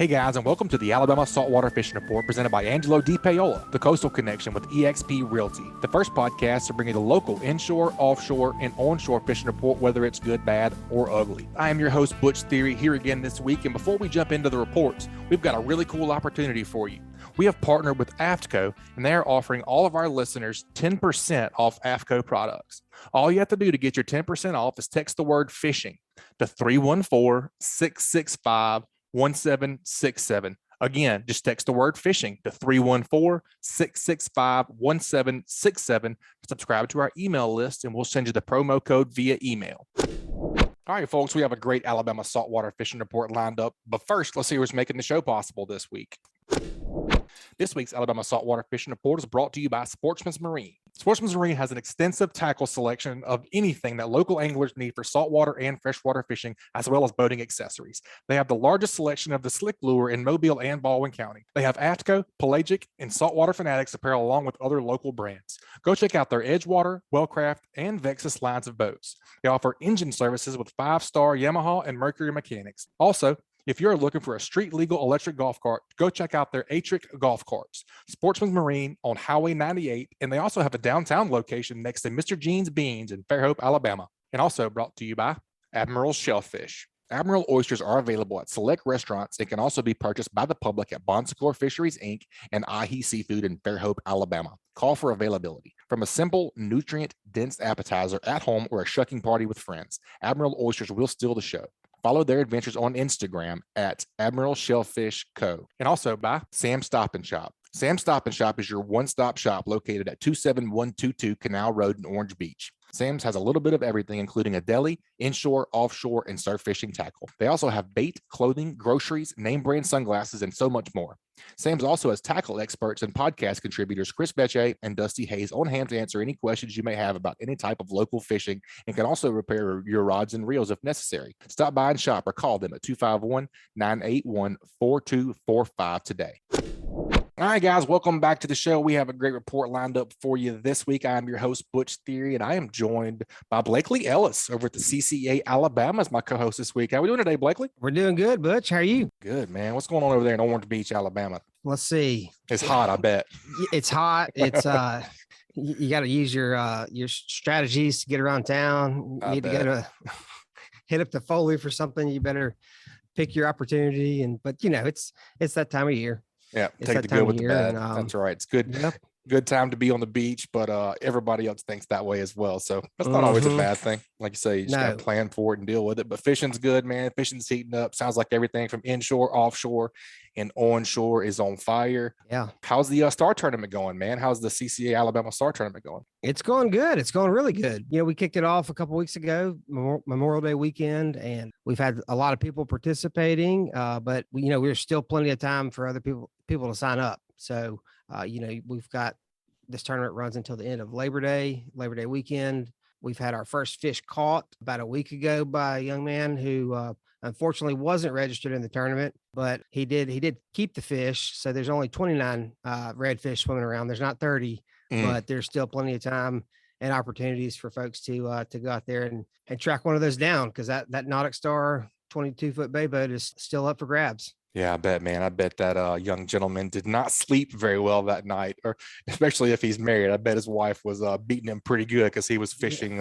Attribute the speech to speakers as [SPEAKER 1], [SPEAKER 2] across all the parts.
[SPEAKER 1] Hey guys, and welcome to the Alabama Saltwater Fishing Report presented by Angelo Depaola, the Coastal Connection with eXp Realty. The first podcast to bring you the local inshore, offshore, and onshore fishing report, whether it's good, bad, or ugly. I am your host, Butch Theory, here again this week, and before we jump into the reports, we've got a really cool opportunity for you. We have partnered with AFTCO, and they are offering all of our listeners 10% off AFTCO products. All you have to do to get your 10% off is text the word fishing to 314-665-1767. Again, just text the word fishing to 314-665-1767. Subscribe to our email list, and we'll send you the promo code via email. All right, folks, we have a great Alabama saltwater fishing report lined up. But first, let's see who's making the show possible this week. This week's Alabama Saltwater Fishing Report is brought to you by Sportsman's Marine. Sportsman's Marine has an extensive tackle selection of anything that local anglers need for saltwater and freshwater fishing, as well as boating accessories. They have the largest selection of the slick lure in Mobile and Baldwin County. They have AFTCO, pelagic, and saltwater fanatics apparel along with other local brands. Go check out their Edgewater, Wellcraft, and Vexus lines of boats. They offer engine services with 5-star Yamaha and Mercury mechanics. Also, if you're looking for a street legal electric golf cart, go check out their Atric golf carts. Sportsman's Marine on Highway 98, and they also have a downtown location next to Mr. Jean's Beans in Fairhope, Alabama. And also brought to you by Admiral Shellfish. Admiral oysters are available at select restaurants and can also be purchased by the public at Bon Secours Fisheries, Inc. and Ahi Seafood in Fairhope, Alabama. Call for availability. From a simple, nutrient-dense appetizer at home or a shucking party with friends, Admiral oysters will steal the show. Follow their adventures on Instagram at Admiral Shellfish Co. And also by Sam's Stop and Shop. Sam's Stop and Shop is your one-stop shop located at 27122 Canal Road in Orange Beach. Sam's has a little bit of everything, including a deli, inshore, offshore, and surf fishing tackle. They also have bait, clothing, groceries, name brand sunglasses, and so much more. Sam's also has tackle experts and podcast contributors Chris Becce and Dusty Hayes on hand to answer any questions you may have about any type of local fishing, and can also repair your rods and reels if necessary. Stop by and shop or call them at 251-981-4245 today. All right, guys, welcome back to the show. We have a great report lined up for you this week. I'm your host, Butch Theory, and I am joined by Blakely Ellis over at the CCA Alabama as my co-host this week. How are we doing today, Blakely?
[SPEAKER 2] We're doing good, Butch. How are you?
[SPEAKER 1] Good, man. What's going on over there in Orange Beach, Alabama?
[SPEAKER 2] Let's see.
[SPEAKER 1] It's hot, I bet.
[SPEAKER 2] It's hot. It's you got to use your strategies to get around town. You need to go to hit up the Foley for something. You better pick your opportunity, but it's that time of year.
[SPEAKER 1] Yeah, take the good with the bad. That's right. It's good. Yep. Good time to be on the beach, but everybody else thinks that way as well. So that's not always a bad thing. Like you say, you just got to plan for it and deal with it. But fishing's good, man. Fishing's heating up. Sounds like everything from inshore, offshore, and onshore is on fire.
[SPEAKER 2] Yeah.
[SPEAKER 1] How's the Star Tournament going, man? How's the CCA Alabama Star Tournament going?
[SPEAKER 2] It's going good. It's going really good. We kicked it off a couple of weeks ago, Memorial Day weekend, and we've had a lot of people participating. But we're still plenty of time for other people to sign up. So, we've got this tournament runs until the end of Labor Day weekend. We've had our first fish caught about a week ago by a young man who unfortunately wasn't registered in the tournament, but he did keep the fish. So there's only 29 redfish swimming around. There's not 30, but there's still plenty of time and opportunities for folks to go out there and track one of those down, because that Nautic Star 22-foot bay boat is still up for grabs.
[SPEAKER 1] Yeah, I bet, man. I bet that young gentleman did not sleep very well that night, or especially if he's married. I bet his wife was beating him pretty good because he was fishing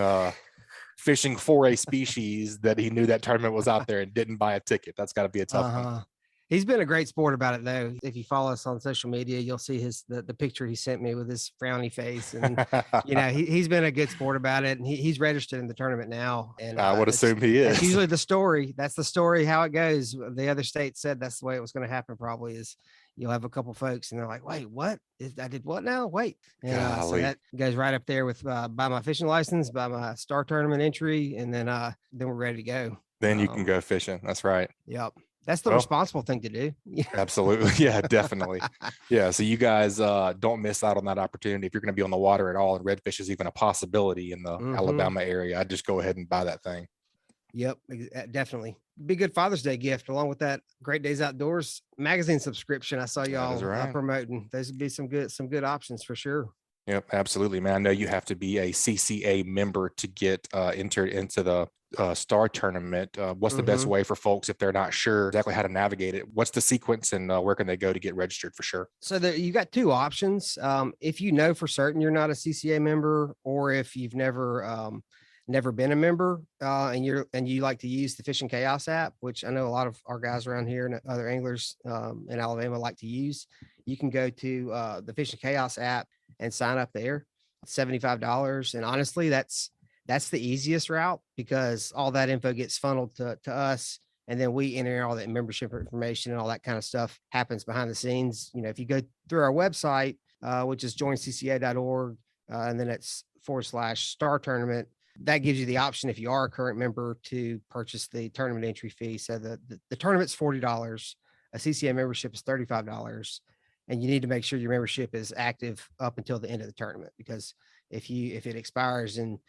[SPEAKER 1] for a species that he knew that tournament was out there and didn't buy a ticket. That's got to be a tough one.
[SPEAKER 2] He's been a great sport about it, though. If you follow us on social media, you'll see the picture he sent me with his frowny face, and he's been a good sport about it. And he's registered in the tournament now. And
[SPEAKER 1] I would assume he is.
[SPEAKER 2] That's usually the story. That's the story. How it goes. The other state said that's the way it was going to happen. Probably is you'll have a couple folks, and they're like, "Wait, what? I did what now? Wait!" And so that goes right up there with buy my fishing license, buy my Star Tournament entry, and then we're ready to go.
[SPEAKER 1] Then you can go fishing. That's right.
[SPEAKER 2] Yep. That's the responsible thing to do.
[SPEAKER 1] Absolutely. Yeah, definitely. Yeah. So you guys don't miss out on that opportunity. If you're going to be on the water at all and redfish is even a possibility in the Alabama area, I'd just go ahead and buy that thing.
[SPEAKER 2] Yep, definitely. Be a good Father's Day gift along with that Great Days Outdoors magazine subscription I saw y'all promoting. Those would be some good options for sure.
[SPEAKER 1] Yep, absolutely, man. I know you have to be a CCA member to get entered into the star tournament. What's the best way for folks if they're not sure exactly how to navigate it? What's the sequence and where can they go to get registered for sure?
[SPEAKER 2] So you got two options. If you know for certain you're not a CCA member, or if you've never been a member, and you like to use the Fishing Chaos app, which I know a lot of our guys around here and other anglers in Alabama like to use, you can go to the Fishing Chaos app and sign up there. $75. And honestly, that's the easiest route, because all that info gets funneled to us. And then we enter all that membership information, and all that kind of stuff happens behind the scenes. You know, if you go through our website, which is joincca.org, and then it's /star tournament, that gives you the option, if you are a current member, to purchase the tournament entry fee. So the tournament's $40. A CCA membership is $35. And you need to make sure your membership is active up until the end of the tournament, because if it expires in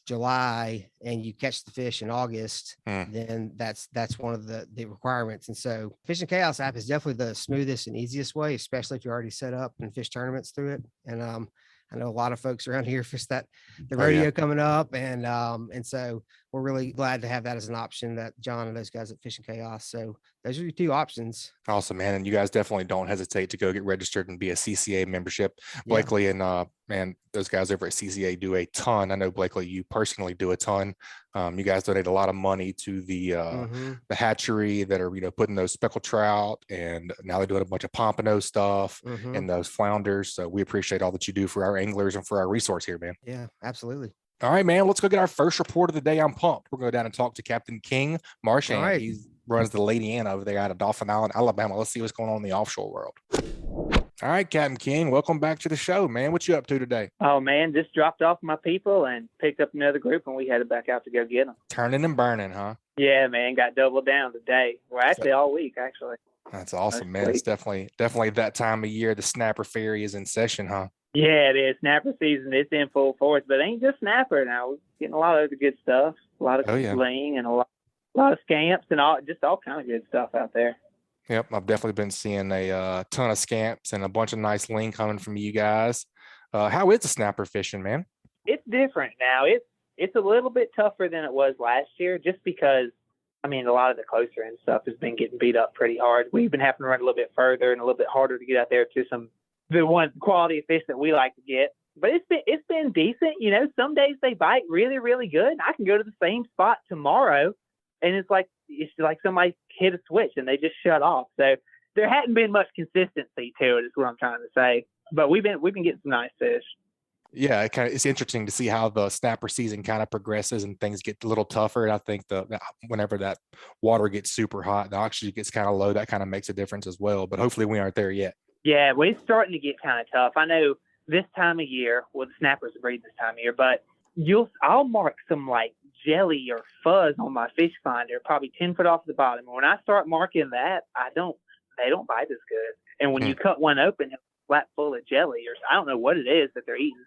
[SPEAKER 2] July and you catch the fish in August, then that's one of the requirements. And so Fishing Chaos app is definitely the smoothest and easiest way, especially if you're already set up and fish tournaments through it. And I know a lot of folks around here fish the rodeo coming up, and so we're really glad to have that as an option, that John and those guys at Fishing Chaos. So those are your two options.
[SPEAKER 1] Awesome, man. And you guys definitely don't hesitate to go get registered and be a CCA membership. Blakely and man, those guys over at CCA do a ton. I know, Blakely, you personally do a ton. You guys donate a lot of money to the hatchery that are, putting those speckled trout, and now they're doing a bunch of pompano stuff and those flounders. So we appreciate all that you do for our anglers and for our resource here, man.
[SPEAKER 2] Yeah, absolutely.
[SPEAKER 1] All right, man, let's go get our first report of the day. I'm pumped. We're going to go down and talk to Captain King Marchand.
[SPEAKER 2] Right.
[SPEAKER 1] He runs the Lady Anna over there out of Dauphin Island, Alabama. Let's see what's going on in the offshore world. All right, Captain King, welcome back to the show, man. What you up to today?
[SPEAKER 3] Oh, man, just dropped off my people and picked up another group, and we headed back out to go get them.
[SPEAKER 1] Turning and burning, huh?
[SPEAKER 3] Yeah, man, got doubled down today. Well, actually, all week, actually.
[SPEAKER 1] That's awesome, man. It's definitely that time of year. The snapper ferry is in session, huh?
[SPEAKER 3] Yeah, it is. Snapper season, it's in full force, but it ain't just snapper now. We're getting a lot of other good stuff, a lot of Ling and a lot of scamps and all kind of good stuff out there.
[SPEAKER 1] Yep, I've definitely been seeing a ton of scamps and a bunch of nice Ling coming from you guys. How is the snapper fishing, man?
[SPEAKER 3] It's different now. It's a little bit tougher than it was last year, just because, I mean, a lot of the closer end stuff has been getting beat up pretty hard. We've been having to run a little bit further and a little bit harder to get out there to the one quality of fish that we like to get. But it's been decent. Some days they bite really, really good. I can go to the same spot tomorrow, and it's like somebody hit a switch and they just shut off. So there hadn't been much consistency to it, is what I'm trying to say. But we've been getting some nice fish.
[SPEAKER 1] Yeah, it's interesting to see how the snapper season kind of progresses and things get a little tougher. And I think whenever that water gets super hot, the oxygen gets kind of low, that kind of makes a difference as well. But hopefully we aren't there yet.
[SPEAKER 3] Yeah, well, it's starting to get kind of tough. I know this time of year, well, the snappers breed this time of year, but I'll mark some like jelly or fuzz on my fish finder, probably 10 foot off the bottom. And when I start marking that, they don't bite as good. And when you cut one open, it's flat full of jelly, or I don't know what it is that they're eating,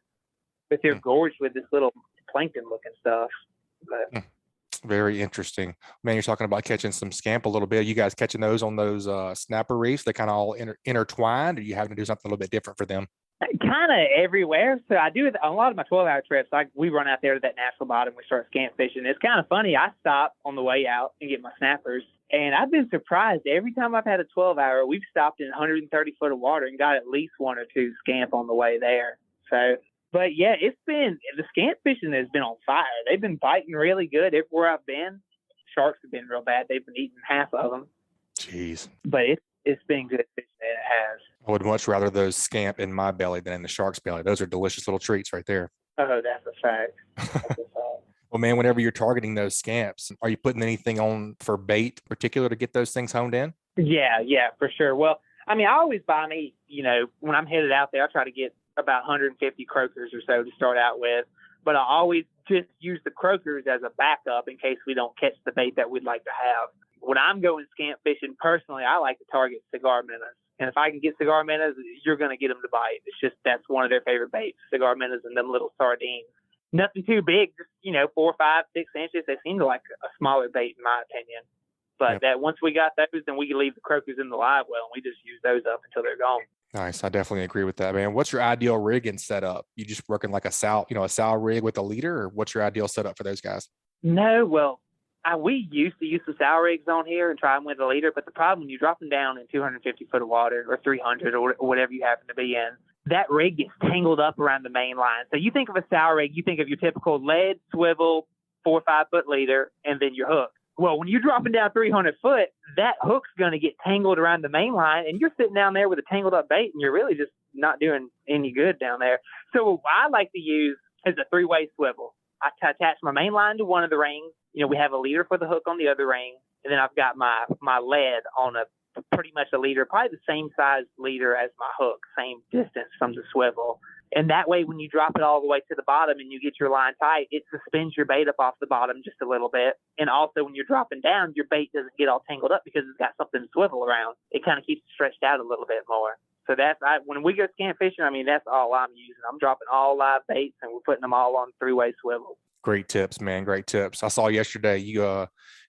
[SPEAKER 3] but they're gorged with this little plankton looking stuff. But
[SPEAKER 1] very interesting, man. You're talking about catching some scamp a little bit. You guys catching those on those snapper reefs? They kind of all intertwined, or you having to do something a little bit different for them?
[SPEAKER 3] Kind of everywhere. So I do a lot of my 12-hour trips. We run out there to that natural bottom. We start scamp fishing. It's kind of funny. I stop on the way out and get my snappers. And I've been surprised. Every time I've had a 12-hour, we've stopped in 130 foot of water and got at least one or two scamp on the way there. So, but yeah, the scamp fishing has been on fire. They've been biting really good everywhere I've been. Sharks have been real bad. They've been eating half of them.
[SPEAKER 1] Jeez.
[SPEAKER 3] But it's been good fishing. It has.
[SPEAKER 1] I would much rather those scamp in my belly than in the shark's belly. Those are delicious little treats right there.
[SPEAKER 3] Oh, that's a fact. That's a fact.
[SPEAKER 1] Well, man, whenever you're targeting those scamps, are you putting anything on for bait in particular to get those things honed in?
[SPEAKER 3] Yeah, for sure. Well, I mean, I always buy me, when I'm headed out there, I try to get about 150 croakers or so to start out with. But I always just use the croakers as a backup in case we don't catch the bait that we'd like to have. When I'm going scamp fishing, personally, I like to target cigar minnows. And if I can get cigar minnows, you're going to get them to bite. It's just that's one of their favorite baits, cigar minnows and them little sardines. Nothing too big, just, 4, 5, 6 inches. They seem to like a smaller bait, in my opinion. But that once we got those, then we can leave the croakers in the live well, and we just use those up until they're gone.
[SPEAKER 1] Nice. I definitely agree with that, man. What's your ideal rig and setup? You just working like a sow rig with a leader, or what's your ideal setup for those guys?
[SPEAKER 3] No, well, we used to use the sow rigs on here and try them with a leader, but the problem when you drop them down in 250 foot of water or 300 or whatever you happen to be in, that rig gets tangled up around the main line. So you think of a sow rig, you think of your typical lead, swivel, 4 or 5 foot leader, and then your hook. Well, when you're dropping down 300 foot, that hook's going to get tangled around the main line, and you're sitting down there with a tangled up bait, and you're really just not doing any good down there. So what I like to use is a 3-way swivel. I attach my main line to one of the rings. We have a leader for the hook on the other ring, and then I've got my lead on a pretty much a leader, probably the same size leader as my hook, same distance from the swivel. And that way, when you drop it all the way to the bottom and you get your line tight, it suspends your bait up off the bottom just a little bit. And also, when you're dropping down, your bait doesn't get all tangled up because it's got something to swivel around. It kind of keeps it stretched out a little bit more. So when we go scant fishing, that's all I'm using. I'm dropping all live baits and we're putting them all on 3-way swivel.
[SPEAKER 1] Great tips, man. Great tips. I saw yesterday you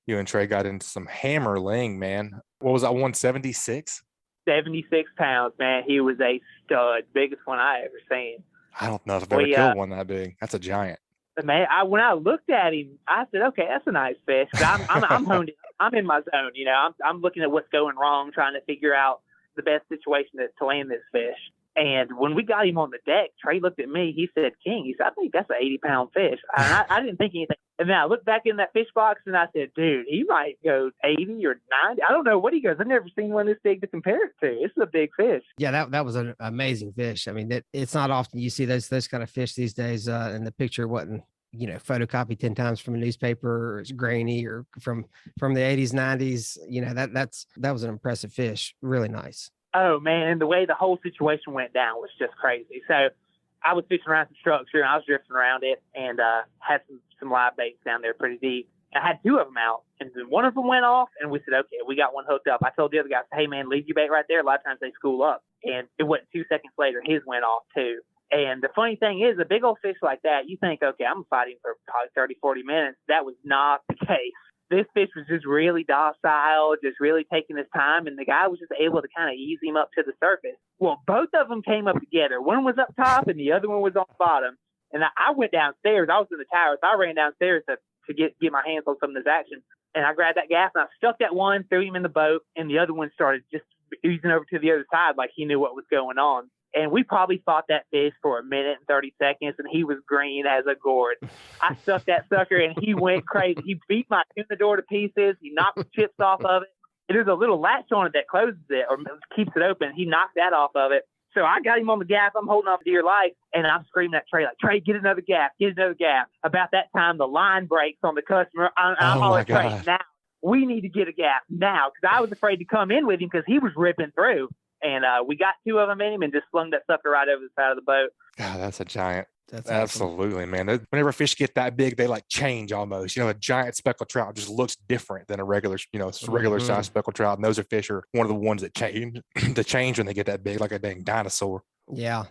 [SPEAKER 1] and Trey got into some hammer ling, man. What was that, 176?
[SPEAKER 3] 76 pounds, man. He was a stud, biggest one I ever seen.
[SPEAKER 1] I don't know if I've ever killed one that big. That's a giant.
[SPEAKER 3] Man, when I looked at him, I said, "Okay, that's a nice fish." I'm honed in. I'm in my zone. I'm looking at what's going wrong, trying to figure out the best situation to land this fish. And when we got him on the deck, Trey looked at me. He said, "King," he said, "I think that's an 80-pound fish." And I didn't think anything. And then I looked back in that fish box and I said, "Dude, he might go 80 or 90. I don't know what he goes. I've never seen one this big to compare it to. It's a big fish."
[SPEAKER 2] Yeah, that was an amazing fish. It's not often you see those kind of fish these days. And the picture wasn't, photocopied 10 times from a newspaper, or it's grainy, or from the 80s, 90s. That was an impressive fish. Really nice.
[SPEAKER 3] Oh, man, and the way the whole situation went down was just crazy. So I was fishing around some structure, and I was drifting around it, and had some live baits down there pretty deep. I had 2 of them out, and then one of them went off, and we said, "Okay, we got one hooked up." I told the other guy, "Hey, man, leave your bait right there." A lot of times they school up, and it wasn't 2 seconds later, his went off too. And the funny thing is, a big old fish like that, you think, okay, I'm fighting for probably 30, 40 minutes. That was not the case. This fish was just really docile, just really taking his time, and the guy was just able to kind of ease him up to the surface. Well, both of them came up together. One was up top, and the other one was on the bottom. And I went downstairs. I was in the tower, so I ran downstairs to get my hands on some of this action. And I grabbed that gaff, and I stuck that one, threw him in the boat, and the other one started just oozing over to the other side like he knew what was going on. And we probably fought that fish for 1 minute and 30 seconds, and he was green as a gourd. I stuck that sucker, and he went crazy. He beat my tuna door to pieces. He knocked the chips off of it. There's a little latch on it that closes it or keeps it open. He knocked that off of it. So I got him on the gaff. I'm holding on for dear life, and I'm screaming at Trey, like, "Trey, get another gaff, get another gaff." About that time, the line breaks on the customer. I'm hollering, "Trey, now. We need to get a gaff now," because I was afraid to come in with him because he was ripping through. And we got 2 of them in him and just slung that sucker right over the side of the boat.
[SPEAKER 1] God, that's a giant.
[SPEAKER 2] That's
[SPEAKER 1] absolutely awesome. Man. Whenever fish get that big, they like change almost. A giant speckled trout just looks different than a regular, regular size speckled trout. And those fish are one of the ones that change when they get that big, like a dang dinosaur.
[SPEAKER 2] Yeah.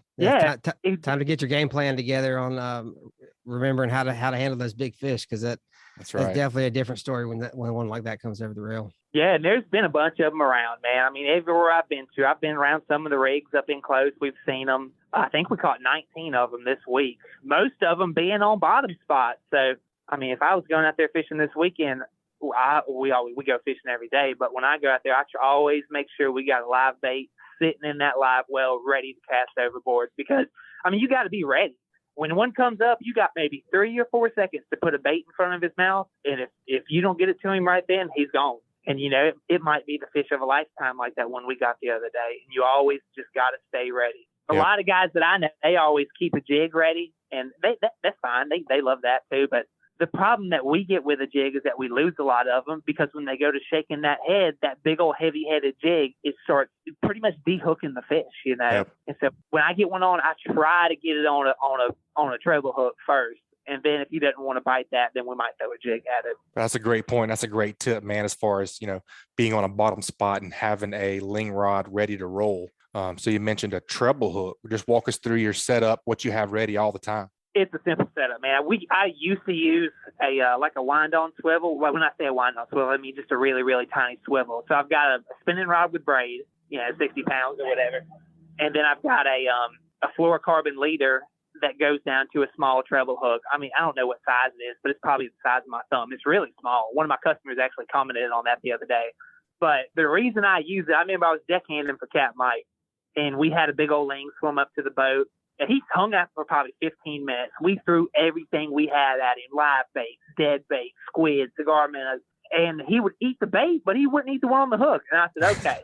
[SPEAKER 2] Time to get your game plan together on remembering how to handle those big fish, because that's right. That's definitely a different story when one like that comes over the rail.
[SPEAKER 3] Yeah, and there's been a bunch of them around, man. Everywhere I've been around some of the rigs up in close. We've seen them. I think we caught 19 of them this week, most of them being on bottom spots. So, if I was going out there fishing this weekend, we go fishing every day. But when I go out there, I always make sure we got a live bait sitting in that live well ready to cast overboard, because, you got to be ready. When one comes up, you got maybe 3 or 4 seconds to put a bait in front of his mouth. And if you don't get it to him right then, he's gone. And, it might be the fish of a lifetime like that one we got the other day. And you always just got to stay ready. A lot of guys that I know, they always keep a jig ready. And that's fine. They love that too. But the problem that we get with a jig is that we lose a lot of them, because when they go to shaking that head, that big old heavy-headed jig, it starts pretty much de-hooking the fish, Yep. And so when I get one on, I try to get it on a treble hook first. And then if he doesn't want to bite that, then we might throw a jig at it.
[SPEAKER 1] That's a great point. That's a great tip, man, as far as, being on a bottom spot and having a ling rod ready to roll. So you mentioned a treble hook. Just walk us through your setup, what you have ready all the time.
[SPEAKER 3] It's a simple setup, man. I used to use a wind-on swivel. Well, when I say a wind-on swivel, I mean just a really, really tiny swivel. So I've got a spinning rod with braid, 60 pounds or whatever. And then I've got a fluorocarbon leader that goes down to a small treble hook. I mean, I don't know what size it is, but it's probably the size of my thumb. It's really small. One of my customers actually commented on that the other day. But the reason I use it, I remember I was deckhanding for Capt Mike, and we had a big old Ling swim up to the boat, and he hung out for probably 15 minutes. We threw everything we had at him, live bait, dead bait, squid, cigar minnows, and he would eat the bait, but he wouldn't eat the one on the hook. And I said, okay.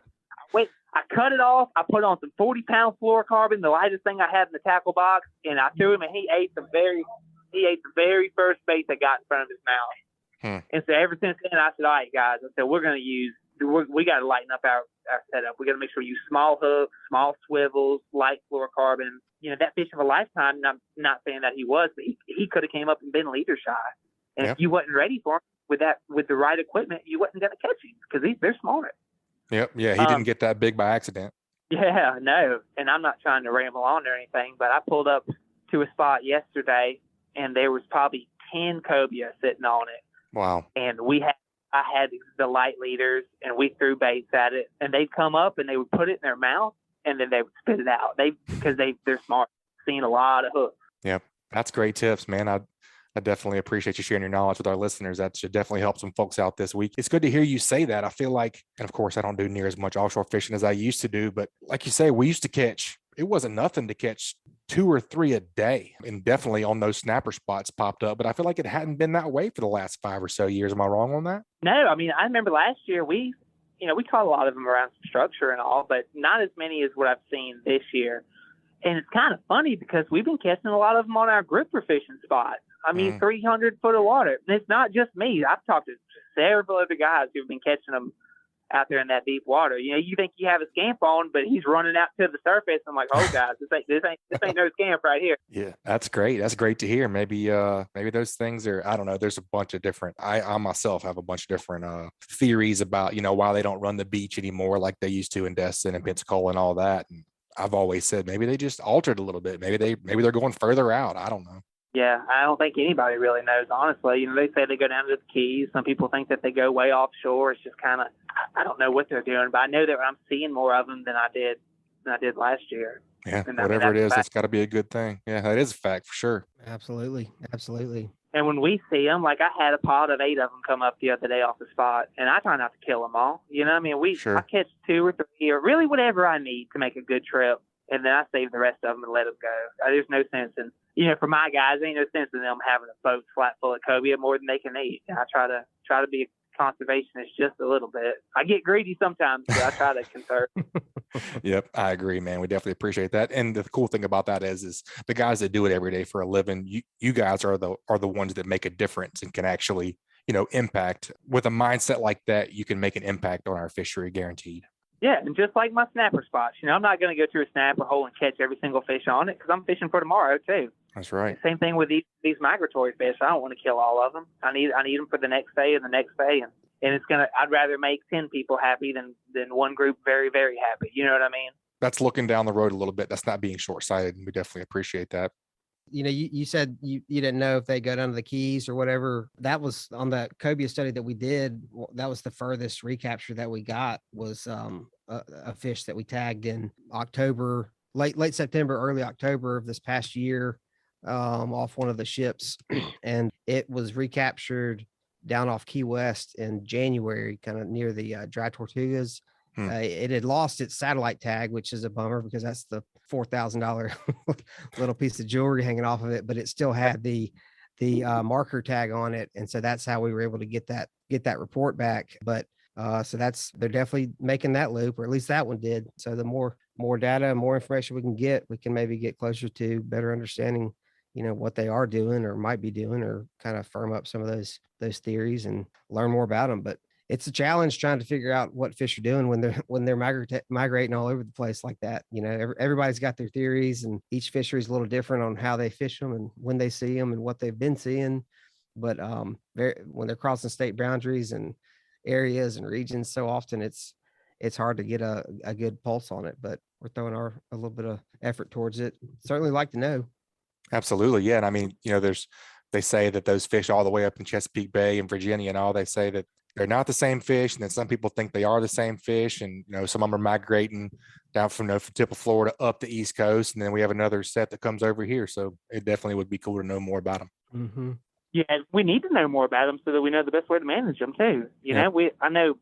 [SPEAKER 3] I cut it off. I put on some 40-pound fluorocarbon, the lightest thing I had in the tackle box, and I threw him, and he ate the very first bait that got in front of his mouth. And so ever since then, I said, all right, guys, I said, we got to lighten up our setup. We got to make sure we use small hooks, small swivels, light fluorocarbon. You know, that fish of a lifetime, and I'm not saying that he was, but he could have came up and been leader shy. And if you wasn't ready for him with the right equipment, you wasn't going to catch him because they're smart.
[SPEAKER 1] Yep. Yeah. He didn't get that big by accident.
[SPEAKER 3] Yeah, no. And I'm not trying to ramble on or anything, but I pulled up to a spot yesterday and there was probably 10 cobia sitting on it.
[SPEAKER 1] Wow.
[SPEAKER 3] And I had the light leaders and we threw baits at it and they'd come up and they would put it in their mouth and then they would spit it out. Because they're smart. Seen a lot of hooks.
[SPEAKER 1] Yep. That's great tips, man. I definitely appreciate you sharing your knowledge with our listeners. That should definitely help some folks out this week. It's good to hear you say that. I feel like, and of course, I don't do near as much offshore fishing as I used to do, but like you say, we used to catch, it wasn't nothing to catch 2 or 3 a day. And definitely on those snapper spots popped up, but I feel like it hadn't been that way for the last 5 or so years. Am I wrong on that?
[SPEAKER 3] No, I mean, I remember last year we caught a lot of them around some structure and all, but not as many as what I've seen this year. And it's kind of funny because we've been catching a lot of them on our grouper fishing spots. I mean, 300 foot of water. And it's not just me. I've talked to several other guys who've been catching them out there in that deep water. You know, you think you have a scamp on, but he's running out to the surface. I'm like, oh, guys, this ain't no scamp right here.
[SPEAKER 1] Yeah, that's great. That's great to hear. Maybe those things are, I don't know. There's a bunch of different. I myself have a bunch of different theories about, you know, why they don't run the beach anymore like they used to in Destin and Pensacola and all that. And I've always said maybe they just altered a little bit. Maybe they're going further out. I don't know.
[SPEAKER 3] Yeah, I don't think anybody really knows, honestly. You know, they say they go down to the Keys. Some people think that they go way offshore. It's just kind of, I don't know what they're doing, but I know that I'm seeing more of them than I did last year.
[SPEAKER 1] Yeah,
[SPEAKER 3] and
[SPEAKER 1] whatever it is, it's got to be a good thing. Yeah, that is a fact for sure.
[SPEAKER 2] Absolutely.
[SPEAKER 3] And when we see them, like I had a pod of 8 of them come up the other day off the spot, and I try not to kill them all. You know, I mean, I catch 2 or 3 or really whatever I need to make a good trip, and then I save the rest of them and let them go. There's no sense in, you know, for my guys, ain't no sense in them having a boat flat full of cobia more than they can eat. I try to be a conservationist just a little bit. I get greedy sometimes, but I try to conserve.
[SPEAKER 1] Yep, I agree, man. We definitely appreciate that. And the cool thing about that is the guys that do it every day for a living, you guys are the ones that make a difference and can actually, you know, impact. With a mindset like that, you can make an impact on our fishery, guaranteed.
[SPEAKER 3] Yeah, and just like my snapper spots, you know, I'm not going to go through a snapper hole and catch every single fish on it because I'm fishing for tomorrow too.
[SPEAKER 1] That's right.
[SPEAKER 3] Same thing with these migratory fish. I don't want to kill all of them. I need them for the next day and the next day, and it's gonna. I'd rather make 10 people happy than one group very, very happy. You know what I mean? That's
[SPEAKER 1] looking down the road a little bit. That's not being short-sighted, and we definitely appreciate that.
[SPEAKER 2] You know, you said you didn't know if they go down to the Keys or whatever. That was on the cobia study that we did. That was the furthest recapture that we got was a fish that we tagged in October, late September, early October of this past year, off one of the ships, and it was recaptured down off Key West in January, kind of near the Dry Tortugas. It had lost its satellite tag, which is a bummer because that's the $4,000 little piece of jewelry hanging off of it, but it still had the marker tag on it, and so that's how we were able to get that report back. But so they're definitely making that loop, or at least that one did. So the more data, more information we can get, we can maybe get closer to better understanding, you know, what they are doing or might be doing, or kind of firm up some of those theories and learn more about them. But it's a challenge trying to figure out what fish are doing when they're migrating all over the place like that. You know, everybody's got their theories, and each fishery is a little different on how they fish them and when they see them and what they've been seeing. But when they're crossing state boundaries and areas and regions, so often it's hard to get a good pulse on it. But we're throwing a little bit of effort towards it. Certainly like to know.
[SPEAKER 1] Absolutely, yeah. And I mean, you know, they say that those fish all the way up in Chesapeake Bay and Virginia and all, they say that they're not the same fish, and then some people think they are the same fish, and some of them are migrating down from the tip of Florida up the East Coast, and then we have another set that comes over here. So it definitely would be cool to know more about them.
[SPEAKER 2] Mm-hmm.
[SPEAKER 3] Yeah, we need to know more about them so that we know the best way to manage them too. I know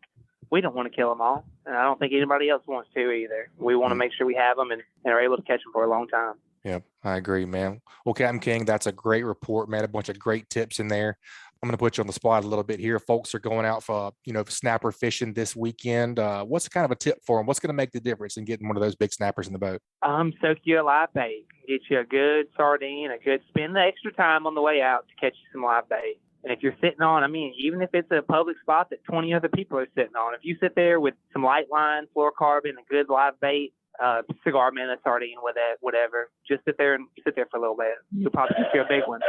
[SPEAKER 3] we don't want to kill them all, and I don't think anybody else wants to either. We want to make sure we have them and are able to catch them for a long time.
[SPEAKER 1] Yep, I agree, man. Well, Captain King, that's a great report, man. A bunch of great tips in there. I'm going to put you on the spot a little bit here. Folks are going out for, snapper fishing this weekend. What's kind of a tip for them? What's going to make the difference in getting one of those big snappers in the boat?
[SPEAKER 3] Soak you a live bait. Get you a good sardine, spend the extra time on the way out to catch you some live bait. And if you're sitting on, even if it's a public spot that 20 other people are sitting on, if you sit there with some light line, fluorocarbon, a good live bait, cigar minute, sardine with it, whatever, just sit there for a little bit. You'll probably get a big one.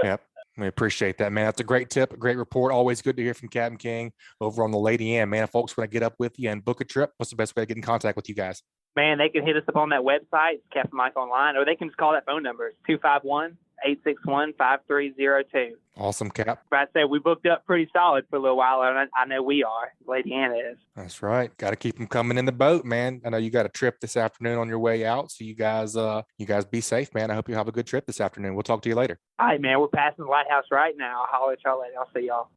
[SPEAKER 1] Yep. We appreciate that, man. That's a great tip, a great report. Always good to hear from Captain King over on the L&amp, man. If folks want to get up with you and book a trip, what's the best way to get in contact with you guys?
[SPEAKER 3] Man, they can hit us up on that website, it's Captain Mike Online, or they can just call that phone number. It's 251-861-5302.
[SPEAKER 1] Awesome, Cap.
[SPEAKER 3] But I say we booked up pretty solid for a little while, and I know we are. Lady Anna is.
[SPEAKER 1] That's right. Got to keep them coming in the boat, man. I know you got a trip this afternoon on your way out, so you guys be safe, man. I hope you have a good trip this afternoon. We'll talk to you later.
[SPEAKER 3] All right, man. We're passing the lighthouse right now. I'll holler at y'all later. I'll see y'all.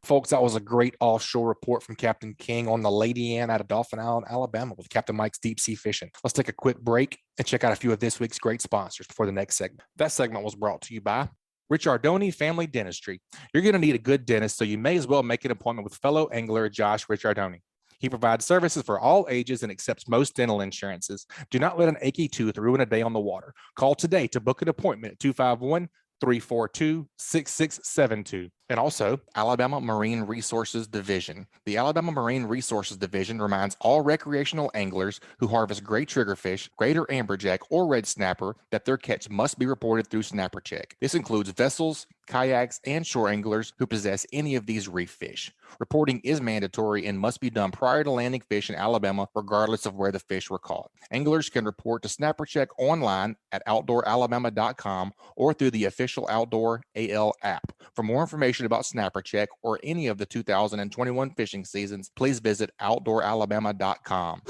[SPEAKER 1] Folks, that was a great offshore report from Captain King on the L&amp out of Dauphin Island, Alabama with Captain Mike's Deep Sea Fishing. Let's take a quick break and check out a few of this week's great sponsors before the next segment. That segment was brought to you by Ricciardone Family Dentistry. You're going to need a good dentist, so you may as well make an appointment with fellow angler Josh Ricciardone. He provides services for all ages and accepts most dental insurances. Do not let an achy tooth ruin a day on the water. Call today to book an appointment at 251-342-6672. And also, Alabama Marine Resources Division. The Alabama Marine Resources Division reminds all recreational anglers who harvest gray triggerfish, greater amberjack, or red snapper that their catch must be reported through Snapper Check. This includes vessels, kayaks, and shore anglers who possess any of these reef fish. Reporting is mandatory and must be done prior to landing fish in Alabama, regardless of where the fish were caught. Anglers can report to Snapper Check online at outdooralabama.com or through the official Outdoor AL app. For more information about Snapper Check or any of the 2021 fishing seasons, please visit outdooralabama.com.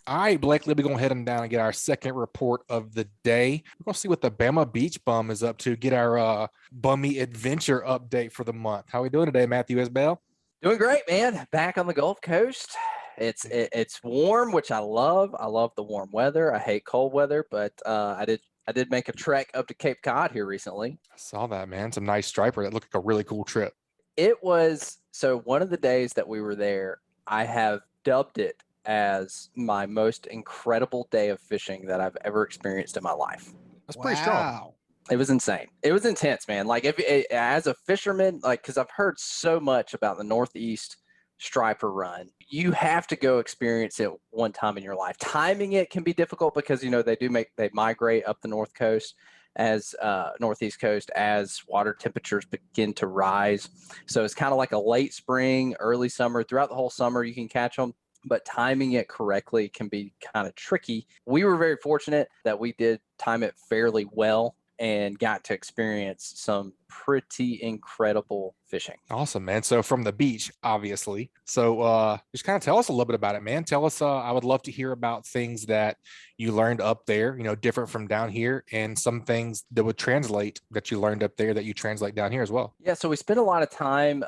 [SPEAKER 1] All right, Blake, we're going to head them down and get our second report of the day. We're going to see what the Bama Beach Bum is up to, get our bummy adventure update for the month. How are we doing today, Mathew Isbell?
[SPEAKER 4] Doing great, man. Back on the Gulf Coast. It's warm, which I love. I love the warm weather. I hate cold weather, but I did make a trek up to Cape Cod here recently.
[SPEAKER 1] I saw that, man. Some nice striper. That looked like a really cool trip.
[SPEAKER 4] It was, so one of the days that we were there, I have dubbed it as my most incredible day of fishing that I've ever experienced in my life.
[SPEAKER 1] That's pretty strong.
[SPEAKER 4] It was insane. It was intense, man. Like as a fisherman, because I've heard so much about the Northeast striper run, you have to go experience it one time in your life. Timing it can be difficult because they migrate up the North Coast as Northeast coast as water temperatures begin to rise. So it's kind of like a late spring, early summer. Throughout the whole summer, you can catch them, but timing it correctly can be kind of tricky. We were very fortunate that we did time it fairly well and got to experience some pretty incredible fishing.
[SPEAKER 1] Awesome, man. So from the beach, obviously. So just kind of tell us a little bit about it, man. Tell us, I would love to hear about things that you learned up there, different from down here, and some things that would translate that you learned up there that you translate down here as well.
[SPEAKER 4] Yeah, so we spent a lot of time,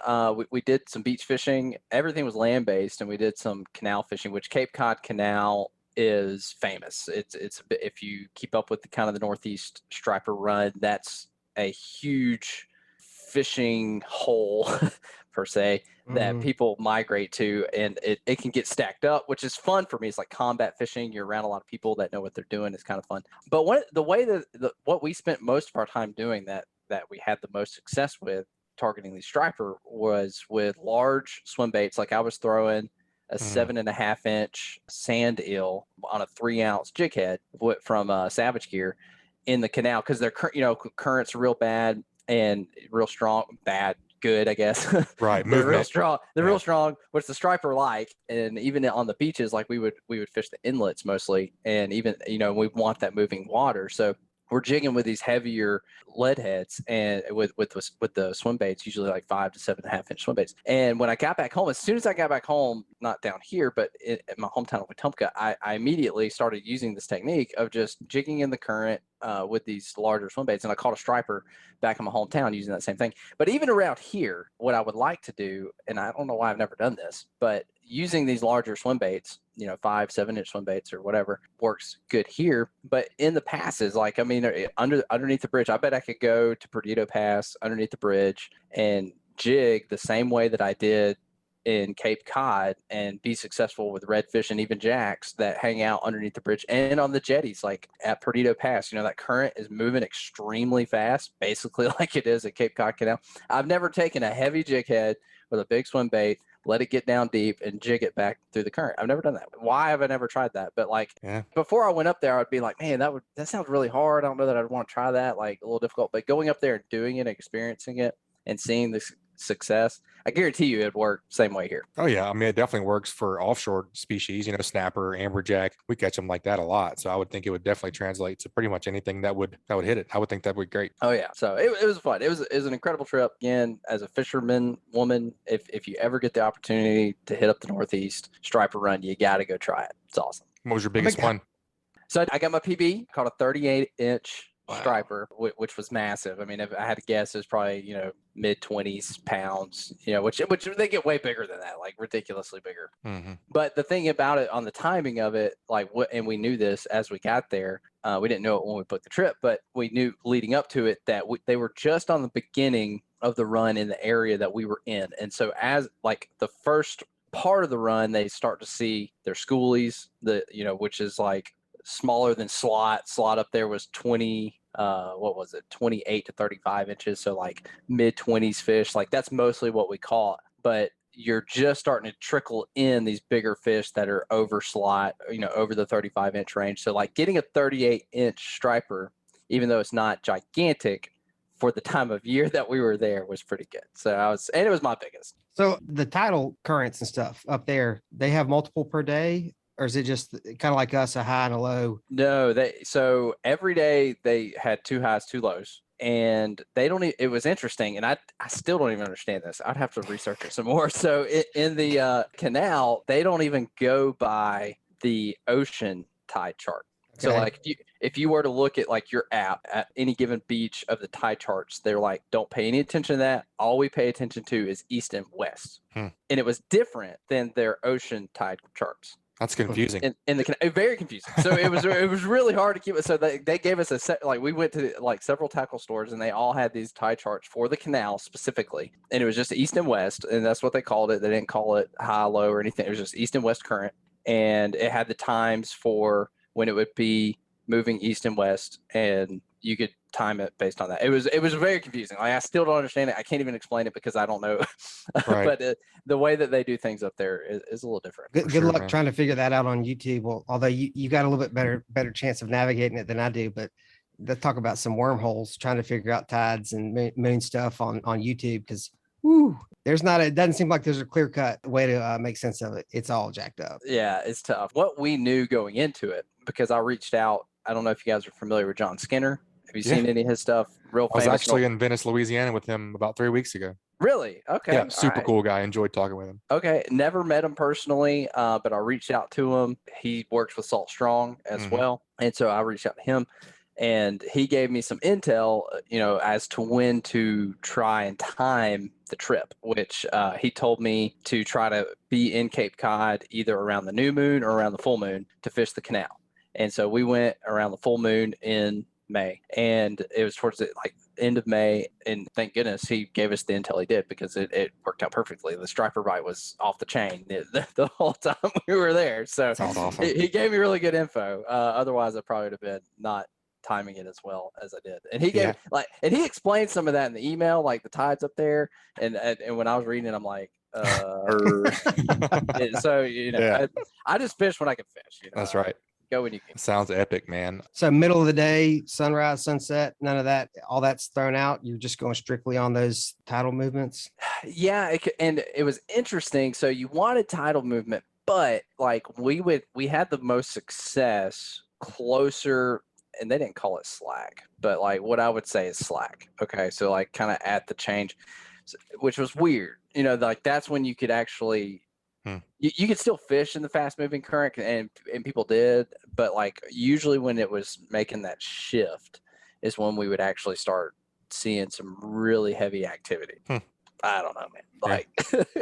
[SPEAKER 4] we did some beach fishing. Everything was land-based, and we did some canal fishing, which Cape Cod Canal is famous. It's if you keep up with the kind of the Northeast striper run, that's a huge fishing hole per se that people migrate to, and it can get stacked up, which is fun for me. It's like combat fishing. You're around a lot of people that know what they're doing. It's kind of fun. But what we spent most of our time doing that we had the most success with targeting these striper was with large swim baits. Like I was throwing a 7.5 inch sand eel on a 3-ounce jig head from Savage Gear in the canal, because their currents are real bad and real strong. Bad, good, I guess.
[SPEAKER 1] Right.
[SPEAKER 4] They're real strong. They're real strong, which the striper like. And even on the beaches, like we would fish the inlets mostly, and even we want that moving water. So we're jigging with these heavier lead heads and with the swim baits, usually like 5 to 7.5 inch swim baits. And when I got back home, as soon as I got back home, not down here, but at my hometown of Wetumpka, I immediately started using this technique of just jigging in the current with these larger swim baits. And I caught a striper back in my hometown using that same thing. But even around here, what I would like to do, and I don't know why I've never done this, but using these larger swim baits, 5, 7 inch swim baits or whatever, works good here. But in the passes, like, I mean, underneath the bridge, I bet I could go to Perdido Pass underneath the bridge and jig the same way that I did in Cape Cod and be successful with redfish and even jacks that hang out underneath the bridge and on the jetties, like at Perdido Pass. That current is moving extremely fast, basically like it is at Cape Cod Canal. I've never taken a heavy jig head with a big swim bait, let it get down deep and jig it back through the current. I've never done that. Why have I never tried that? But before I went up there, I'd be like, man, that sounds really hard. I don't know that I'd want to try that, like a little difficult. But going up there and doing it, experiencing it and seeing the success, I guarantee you it'd work same way here.
[SPEAKER 1] Oh yeah, I mean it definitely works for offshore species, snapper, amberjack. We catch them like that a lot, so I would think it would definitely translate to pretty much anything that would hit it. I would think that would be great.
[SPEAKER 4] Oh yeah, so it was fun. It was an incredible trip. Again, as a fisherman woman, if you ever get the opportunity to hit up the Northeast striper run, you got to go try it. It's awesome.
[SPEAKER 1] What was your biggest one?
[SPEAKER 4] So I got my PB, caught a 38-inch
[SPEAKER 1] Wow.
[SPEAKER 4] striper, which was massive. I mean, if I had to guess, it's probably mid 20s pounds. Which they get way bigger than that, like ridiculously bigger.
[SPEAKER 1] Mm-hmm.
[SPEAKER 4] But the thing about it, on the timing of it, and we knew this as we got there. We didn't know it when we booked the trip, but we knew leading up to it that they were just on the beginning of the run in the area that we were in, and so as like the first part of the run, they start to see their schoolies, which is like smaller than slot. Slot up there was 28 to 35 inches. So like mid 20s fish, like that's mostly what we caught, but you're just starting to trickle in these bigger fish that are over slot, over the 35-inch range. So like getting a 38-inch striper, even though it's not gigantic for the time of year that we were there, was pretty good. So and it was my biggest.
[SPEAKER 2] So the tidal currents and stuff up there, they have multiple per day? Or is it just kind of like us, a high and a low?
[SPEAKER 4] No, so every day they had 2 highs, 2 lows, and it was interesting. And I still don't even understand this. I'd have to research it some more. So in the canal, they don't even go by the ocean tide chart. Okay. So like if you were to look at like your app at any given beach of the tide charts, they're like, don't pay any attention to that. All we pay attention to is east and west. And it was different than their ocean tide charts.
[SPEAKER 1] That's confusing.
[SPEAKER 4] Very confusing. So it was really hard to keep it. So they gave us a set, like we went to like several tackle stores and they all had these tide charts for the canal specifically. And it was just east and west. And that's what they called it. They didn't call it high, low or anything. It was just east and west current. And it had the times for when it would be moving east and west, and you could time it based on that. It was very confusing. Like, I still don't understand it. I can't even explain it because I don't know. Right. But the way that they do things up there is a little different.
[SPEAKER 2] Good luck, man, trying to figure that out on YouTube. Well, although you got a little bit better chance of navigating it than I do, but let's talk about some wormholes trying to figure out tides and moon stuff on YouTube, because it doesn't seem like there's a clear cut way to make sense of it. It's all jacked up.
[SPEAKER 4] Yeah, it's tough. What we knew going into it, because I reached out, I don't know if you guys are familiar with John Skinner. Have you seen any of his stuff? Real famous.
[SPEAKER 1] I was actually in Venice, Louisiana with him about 3 weeks ago.
[SPEAKER 4] Really? Okay.
[SPEAKER 1] Yeah, super cool guy. Enjoyed talking with him.
[SPEAKER 4] Okay. Never met him personally, but I reached out to him. He works with Salt Strong as well. And so I reached out to him, and he gave me some intel, as to when to try and time the trip, which he told me to try to be in Cape Cod either around the new moon or around the full moon to fish the canal. And so we went around the full moon in May, and it was towards the end of May, and thank goodness he gave us the intel he did, because it worked out perfectly. The striper bite was off the chain the whole time we were there. So
[SPEAKER 1] sounds awesome.
[SPEAKER 4] He gave me really good info. Otherwise I probably would have been not timing it as well as I did. And he gave and he explained some of that in the email, like the tides up there, and when I was reading it, I'm like, so I just fish when I can fish.
[SPEAKER 1] That's right.
[SPEAKER 4] Go when you can.
[SPEAKER 1] Sounds epic, man.
[SPEAKER 2] So middle of the day, sunrise, sunset, none of that, all that's thrown out. You're just going strictly on those tidal movements.
[SPEAKER 4] Yeah, and it was interesting. So you wanted tidal movement, but like we had the most success closer and they didn't call it slack, but like what I would say is slack. Okay. So like kind of at the change, which was weird, like that's when you could actually, you could still fish in the fast moving current and people did, but like usually when it was making that shift is when we would actually start seeing some really heavy activity. I don't know, man. Like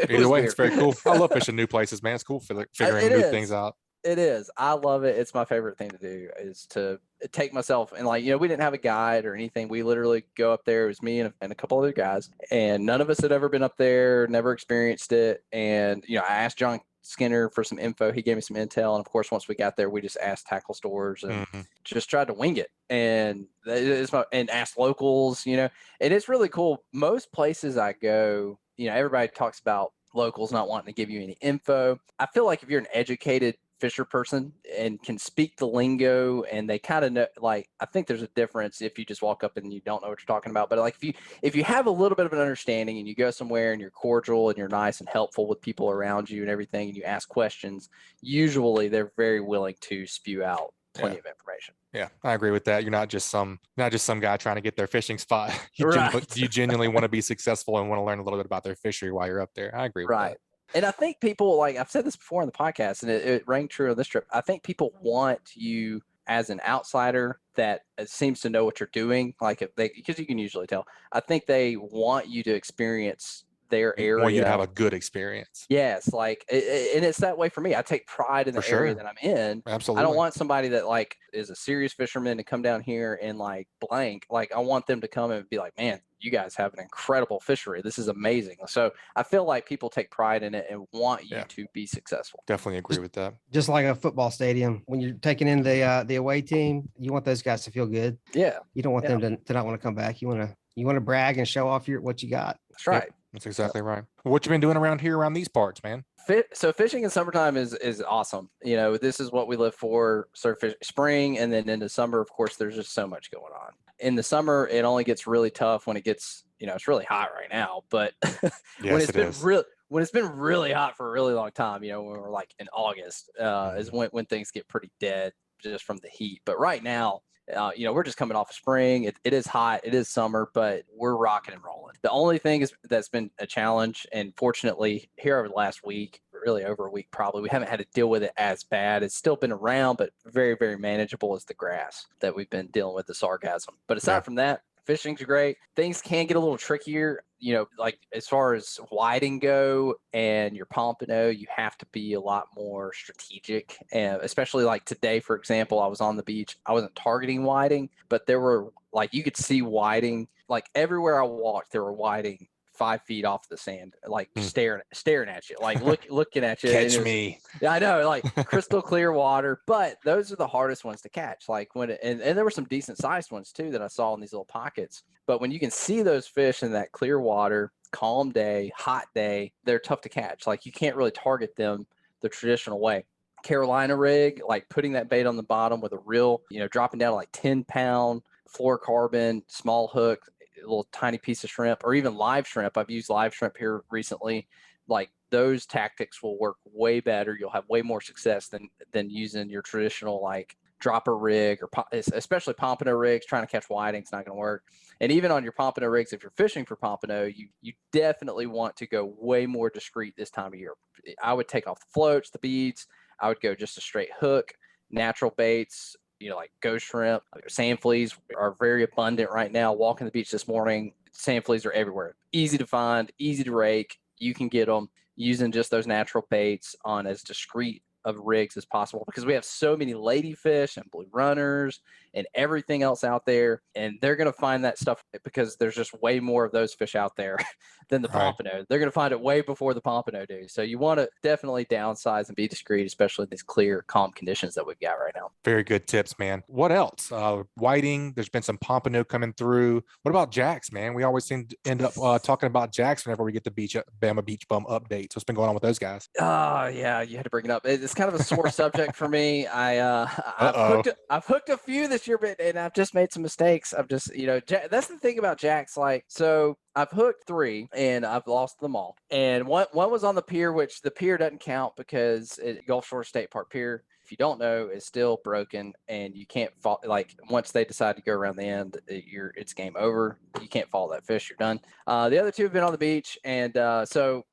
[SPEAKER 1] either way, it's very cool. I love fishing new places, man. It's cool figuring new things out.
[SPEAKER 4] It is. I love it. It's my favorite thing to do is to take myself and like, we didn't have a guide or anything. We literally go up there. It was me and a couple other guys, and none of us had ever been up there, never experienced it. And, I asked John Skinner for some info. He gave me some intel. And of course, once we got there, we just asked tackle stores and just tried to wing it. And and asked locals, and it's really cool. Most places I go, everybody talks about locals not wanting to give you any info. I feel like if you're an educated fisher person and can speak the lingo and they kind of know, like, I think there's a difference if you just walk up and you don't know what you're talking about. But like if you have a little bit of an understanding and you go somewhere and you're cordial and you're nice and helpful with people around you and everything, and you ask questions, usually they're very willing to spew out plenty of information.
[SPEAKER 1] Yeah, I agree with that. You're not just some guy trying to get their fishing spot. You genuinely want to be successful and want to learn a little bit about their fishery while you're up there. I agree with that.
[SPEAKER 4] And I think people, like I've said this before on the podcast, and it rang true on this trip. I think people want you as an outsider that seems to know what you're doing. Like because you can usually tell. I think they want you to experience their area.
[SPEAKER 1] Want you to have a good experience.
[SPEAKER 4] Yes, like, and it's that way for me. I take pride in the area that I'm in.
[SPEAKER 1] Absolutely.
[SPEAKER 4] I don't want somebody that like is a serious fisherman to come down here and like blank. Like I want them to come and be like, man, you guys have an incredible fishery. This is amazing. So I feel like people take pride in it and want you to be successful.
[SPEAKER 1] Definitely agree with that.
[SPEAKER 2] Just like a football stadium, when you're taking in the away team, you want those guys to feel good.
[SPEAKER 4] Yeah.
[SPEAKER 2] You don't want them to not want to come back. You want to brag and show off what you got.
[SPEAKER 4] That's right.
[SPEAKER 1] Yep, that's exactly right. What you been doing around these parts, man?
[SPEAKER 4] So fishing in summertime is awesome. This is what we live for. Surf spring, and then into summer, of course, there's just so much going on. In the summer, it only gets really tough when it gets, it's really hot right now, but when it's been really hot for a really long time, when we're like in August, is when things get pretty dead just from the heat. But right now, we're just coming off of spring. It is hot. It is summer, but we're rocking and rolling. The only thing that's been a challenge, and fortunately here over the last week, really over a week probably, we haven't had to deal with it as bad. It's still been around, but very, very manageable, is the grass that we've been dealing with, the sargassum. But aside from that, fishing's great. Things can get a little trickier, like as far as whiting go and your pompano, you have to be a lot more strategic. And especially like today, for example, I was on the beach. I wasn't targeting whiting, but there were like, you could see whiting, like everywhere I walked, there were whiting 5 feet off the sand, like staring at you, like looking at you.
[SPEAKER 1] Catch me.
[SPEAKER 4] Yeah, I know, like crystal clear water, but those are the hardest ones to catch. Like and there were some decent sized ones too that I saw in these little pockets. But when you can see those fish in that clear water, calm day, hot day, they're tough to catch. Like you can't really target them the traditional way. Carolina rig, like putting that bait on the bottom with a reel, dropping down to like 10-pound fluorocarbon, small hook, a little tiny piece of shrimp, or even live shrimp. I've used live shrimp here recently. Like those tactics will work way better. You'll have way more success than using your traditional like dropper rig, or especially pompano rigs. Trying to catch whiting is not going to work. And even on your pompano rigs, if you're fishing for pompano, you definitely want to go way more discreet this time of year. I would take off the floats, the beads. I would go just a straight hook, natural baits, like ghost shrimp. Sand fleas are very abundant right now. Walking the beach this morning, sand fleas are everywhere. Easy to find, easy to rake. You can get them using just those natural baits on as discreet of rigs as possible, because we have so many ladyfish and blue runners and everything else out there, and they're going to find that stuff because there's just way more of those fish out there than the pompano. They're going to find it way before the pompano do. So you want to definitely downsize and be discreet, especially in these clear, calm conditions that we've got right now.
[SPEAKER 1] Very good tips, man. What else? Whiting, there's been some pompano coming through. What about jacks, man? We always seem to end up talking about jacks whenever we get the Bama Beach Bum updates. What's been going on with those guys?
[SPEAKER 4] Oh, yeah, you had to bring it up. it's kind of a sore subject for me. I've hooked a few this year, but and I've just made some mistakes. I've just, that's the thing about jacks. Like, so I've hooked 3 and I've lost them all. And one was on the pier, which the pier doesn't count because Gulf Shore State Park Pier, if you don't know, is still broken and you can't fall. Like, once they decide to go around the end, it's game over. You can't follow that fish. You're done. The other 2 have been on the beach. And so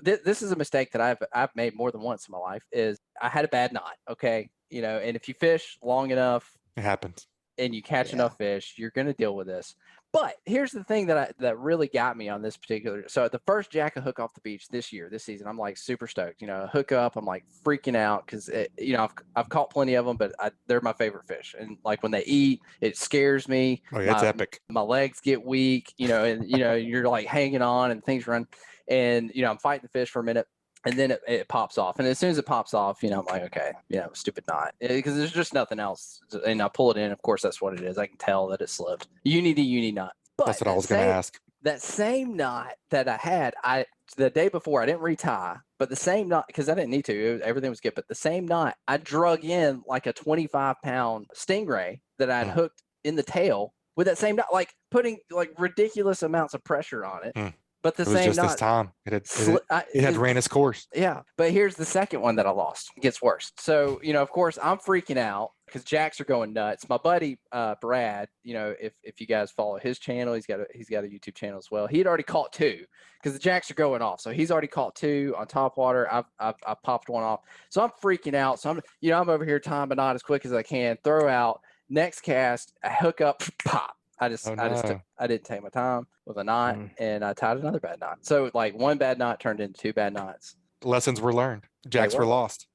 [SPEAKER 4] this is a mistake that I've made more than once in my life. Is I had a bad knot. Okay. And if you fish long enough,
[SPEAKER 1] It happens.
[SPEAKER 4] and you catch enough fish, you're going to deal with this. But here's the thing that really got me on this particular. So the first jack I hook off the beach this season, I'm like super stoked. Hook up, I'm like freaking out because I've caught plenty of them, but they're my favorite fish. And like when they eat, it scares me.
[SPEAKER 1] Oh, yeah, it's epic.
[SPEAKER 4] My legs get weak, and you're like hanging on and things run, and I'm fighting the fish for a minute. And then it pops off. And as soon as it pops off, I'm like, okay, stupid knot. Because there's just nothing else. And I pull it in. Of course, that's what it is. I can tell that it slipped. Uni knot. But
[SPEAKER 1] that's what I was going to ask.
[SPEAKER 4] That same knot that I had, the day before, I didn't retie. But the same knot, because I didn't need to. Everything was good. But the same knot, I drug in like a 25-pound stingray that I'd hooked in the tail with that same knot, like putting like ridiculous amounts of pressure on it. But the same knot,
[SPEAKER 1] this time. It had ran its course.
[SPEAKER 4] Yeah. But here's the second one that I lost. It gets worse. So, of course, I'm freaking out because jacks are going nuts. My buddy, Brad, if you guys follow his channel, he's got a YouTube channel as well. He had already caught 2 because the jacks are going off. So he's already caught 2 on top water. I've popped 1 off. So I'm freaking out. So I'm over here tying a knot as quick as I can, throw out, next cast, I hook up, pop. I didn't take my time with a knot, and I tied another bad knot. So like 1 bad knot turned into 2 bad knots.
[SPEAKER 1] Lessons were learned. Jacks were lost.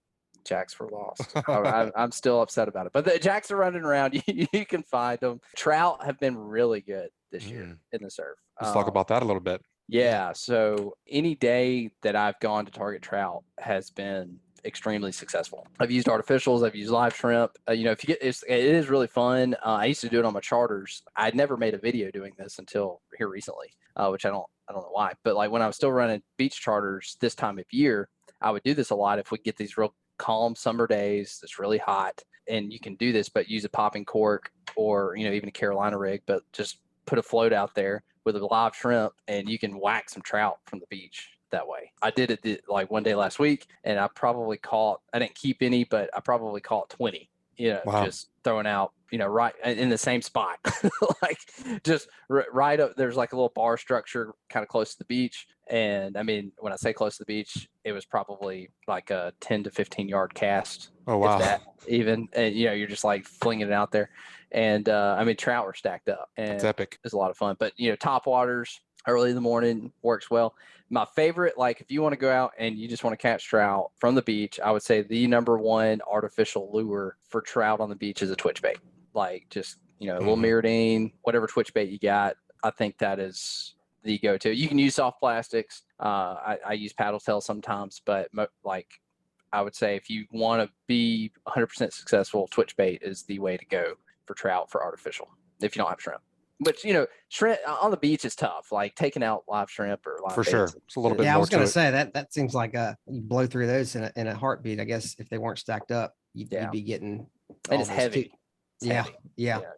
[SPEAKER 4] Jacks were lost. I'm still upset about it, but the jacks are running around. You can find them. Trout have been really good this year in the surf.
[SPEAKER 1] Let's talk about that a little bit.
[SPEAKER 4] Yeah. So any day that I've gone to target trout has been extremely successful. I've used artificials. I've used live shrimp. If you get it is really fun. I used to do it on my charters. I'd never made a video doing this until here recently, which I don't know why. But like when I was still running beach charters this time of year, I would do this a lot if we get these real calm summer days. It's really hot, and you can do this, but use a popping cork or even a Carolina rig, but just put a float out there with a live shrimp, and you can whack some trout from the beach that way. I did it like one day last week, and I didn't keep any, but I probably caught 20,
[SPEAKER 1] Wow.
[SPEAKER 4] Just throwing out, right in the same spot, like just right up. There's like a little bar structure kind of close to the beach. And I mean, when I say close to the beach, it was probably like a 10 to 15 yard cast.
[SPEAKER 1] Oh, wow.
[SPEAKER 4] If that even, and you're just like flinging it out there. And I mean, trout were stacked up, and
[SPEAKER 1] It's epic.
[SPEAKER 4] it's a lot of fun. But top waters early in the morning works well. My favorite, like if you want to go out and you just want to catch trout from the beach, I would say the number 1 artificial lure for trout on the beach is a twitch bait. Like just, a little Miradine, whatever twitch bait you got. I think that is the go-to. You can use soft plastics. I use paddle tail sometimes, but like I would say if you want to be 100% successful, twitch bait is the way to go for trout for artificial if you don't have shrimp. But shrimp on the beach is tough. Like taking out live shrimp or live
[SPEAKER 1] For sure. It's a little bit
[SPEAKER 2] Yeah, I
[SPEAKER 1] more
[SPEAKER 2] was going
[SPEAKER 1] to
[SPEAKER 2] to say that seems like you blow through those in a heartbeat. I guess if they weren't stacked up, you'd be getting.
[SPEAKER 4] And it's heavy.
[SPEAKER 2] Yeah.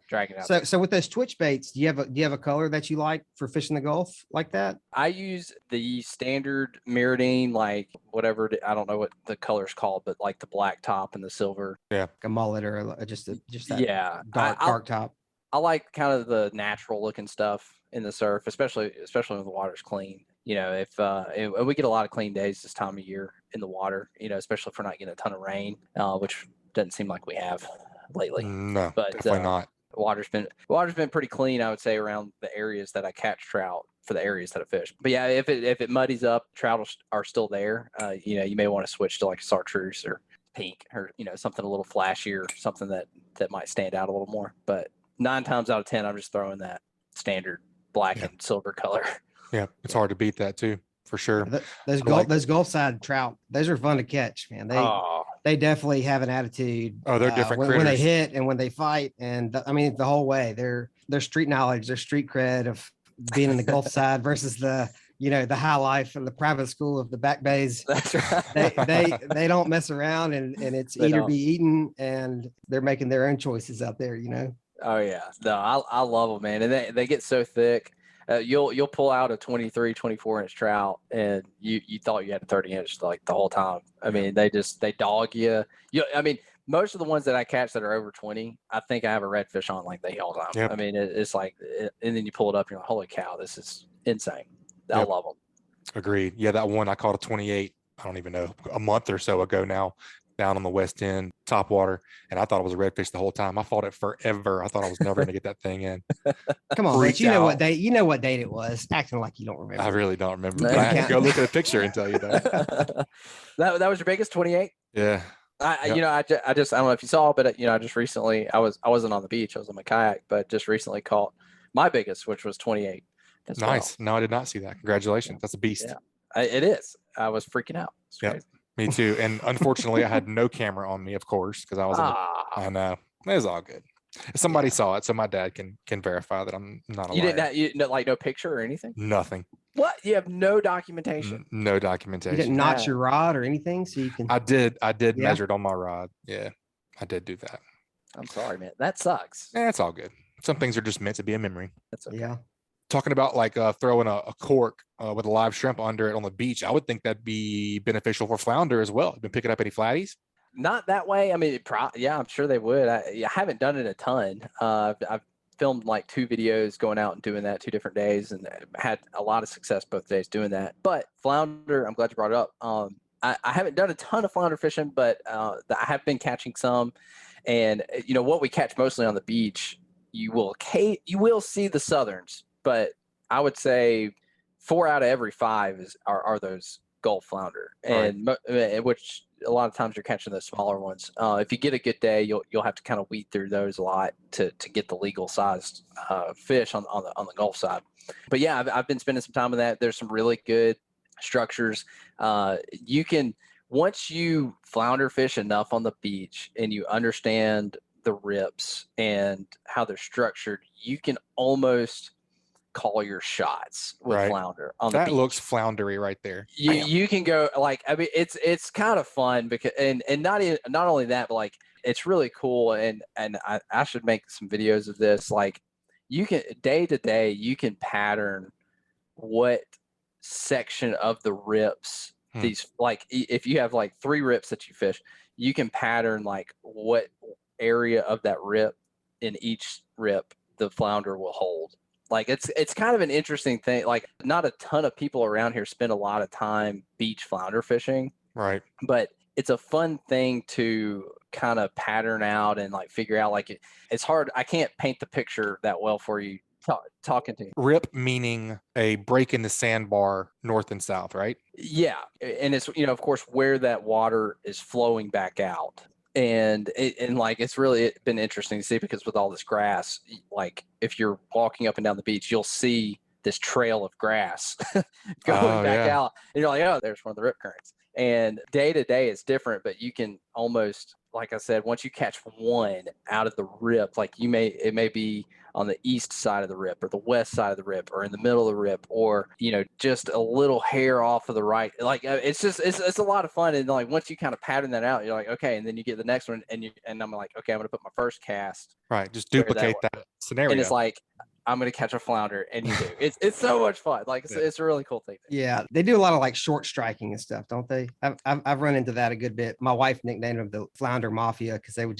[SPEAKER 4] Dragging out.
[SPEAKER 2] So with those twitch baits, do you have a color that you like for fishing the Gulf like that?
[SPEAKER 4] I use the standard Miradine, like whatever, I don't know what the color's called, but like the black top and the silver.
[SPEAKER 2] Yeah. Like a mullet or just that dark top.
[SPEAKER 4] I like kind of the natural looking stuff in the surf, especially when the water's clean. If we get a lot of clean days this time of year in the water, especially if we're not getting a ton of rain, which doesn't seem like we have lately.
[SPEAKER 1] No,
[SPEAKER 4] but
[SPEAKER 1] definitely not.
[SPEAKER 4] Water's been pretty clean, I would say, around the areas that I catch trout for the areas that I fish. But yeah, if it muddies up, trout are still there. You may want to switch to like a chartreuse or pink or something a little flashier, something that might stand out a little more. But 9 times out of 10, I'm just throwing that standard black and silver color.
[SPEAKER 1] Yeah, it's hard to beat that too, for sure.
[SPEAKER 2] Those Gulf side trout, those are fun to catch, man. They definitely have an attitude.
[SPEAKER 1] Oh, they're different
[SPEAKER 2] when they hit and when they fight, and the whole way. Their street knowledge, their street cred of being in the Gulf side versus the the high life and the private school of the back bays.
[SPEAKER 4] That's right.
[SPEAKER 2] They don't mess around, and it's
[SPEAKER 4] They
[SPEAKER 2] eat or
[SPEAKER 4] don't.
[SPEAKER 2] be eaten, and they're making their own choices out there.
[SPEAKER 4] Oh yeah, no, I love them, man, and they get so thick. You'll pull out a 23, 24-inch trout, and you thought you had a 30-inch like the whole time. I mean, they dog you. I mean, most of the ones that I catch that are over 20, I think I have a redfish on like the whole time.
[SPEAKER 1] Yep.
[SPEAKER 4] I mean, it's like, and then you pull it up, and you're like, holy cow, this is insane. I
[SPEAKER 1] Yep.
[SPEAKER 4] love them.
[SPEAKER 1] Agreed. Yeah, that one I caught a 28, I don't even know, a month or so ago now, down on the west end, top water, and I thought it was a redfish the whole time. I fought it forever. I thought I was never going to get that thing in.
[SPEAKER 2] Come on,
[SPEAKER 1] Freaked
[SPEAKER 2] Butch, you know what
[SPEAKER 1] out.
[SPEAKER 2] what date it was, acting like you don't remember.
[SPEAKER 1] I really don't remember.
[SPEAKER 4] No,
[SPEAKER 1] But I had to
[SPEAKER 2] can't.
[SPEAKER 1] go look at a picture and tell you that.
[SPEAKER 4] that was your biggest 28.
[SPEAKER 1] Yeah.
[SPEAKER 4] I
[SPEAKER 1] Yep.
[SPEAKER 4] I just I don't know if you saw, but I just recently I wasn't on the beach. I was on my kayak, but just recently caught my biggest, which was 28. As well.
[SPEAKER 1] Nice. No, I did not see that. Congratulations. That's a beast.
[SPEAKER 4] Yeah, it is. I was freaking out. It's
[SPEAKER 1] Yep.
[SPEAKER 4] crazy.
[SPEAKER 1] Me too. And unfortunately, I had no camera on me, of course, because I was. I know. It was all good. Somebody saw it, so my dad can verify that I'm not a
[SPEAKER 4] You
[SPEAKER 1] liar.
[SPEAKER 4] didn't have, like no picture or anything?
[SPEAKER 1] Nothing.
[SPEAKER 4] What? You have no documentation?
[SPEAKER 1] No
[SPEAKER 2] You
[SPEAKER 1] documentation.
[SPEAKER 2] didn't notch
[SPEAKER 4] Yeah.
[SPEAKER 2] your rod or anything, so you can.
[SPEAKER 1] I did
[SPEAKER 2] Yeah.
[SPEAKER 1] measure it on my rod. Yeah, I did do that.
[SPEAKER 4] I'm sorry, man. That sucks.
[SPEAKER 1] It's all good. Some things are just meant to be a memory.
[SPEAKER 4] That's okay.
[SPEAKER 2] Yeah.
[SPEAKER 1] Talking about like throwing a cork with a live shrimp under it on the beach, I would think that'd be beneficial for flounder as well. Been picking up any flatties?
[SPEAKER 4] Not that way. I mean, I'm sure they would. I haven't done it a ton. I've filmed like 2 videos going out and doing that 2 different days, and had a lot of success both days doing that. But flounder, I'm glad you brought it up. I haven't done a ton of flounder fishing, but I have been catching some. And what we catch mostly on the beach, you will see the southerns, but I would say 4 out of every 5 are those Gulf flounder, and which a lot of times you're catching those smaller ones. If you get a good day, you'll have to kind of weed through those a lot to get the legal sized fish on the Gulf side. But yeah, I've been spending some time on that. There's some really good structures. You can, once you flounder fish enough on the beach and you understand the rips and how they're structured, you can almost call your shots with flounder on the beach.
[SPEAKER 1] That looks floundery right there.
[SPEAKER 4] You can go like, I mean, it's kind of fun because and not only that, but like it's really cool, and I should make some videos of this. Like you can day to day you can pattern what section of the rips these, like if you have like 3 rips that you fish, you can pattern like what area of that rip in each rip the flounder will hold. Like it's kind of an interesting thing. Like not a ton of people around here spend a lot of time beach flounder fishing.
[SPEAKER 1] Right.
[SPEAKER 4] But it's a fun thing to kind of pattern out and like figure out. Like it's hard. I can't paint the picture that well for you talking to you.
[SPEAKER 1] Rip meaning a break in the sandbar north and south, right?
[SPEAKER 4] Yeah. And it's, of course, where that water is flowing back out. And like it's really been interesting to see, because with all this grass, like if you're walking up and down the beach, you'll see this trail of grass going back out, and you're like, oh, there's one of the rip currents. And day to day it's different, but you can almost, like I said, once you catch one out of the rip, like it may be on the east side of the rip or the west side of the rip or in the middle of the rip, or just a little hair off of the right. Like it's a lot of fun. And like once you kind of pattern that out, you're like, okay, and then you get the next one, and I'm like, okay, I'm gonna put my first cast
[SPEAKER 1] right, just duplicate that scenario,
[SPEAKER 4] and it's like I'm gonna catch a flounder, and you do. It's so much fun. Like it's a really cool thing.
[SPEAKER 2] Yeah, they do a lot of like short striking and stuff, don't they? I've run into that a good bit. My wife nicknamed them the Flounder Mafia, because they would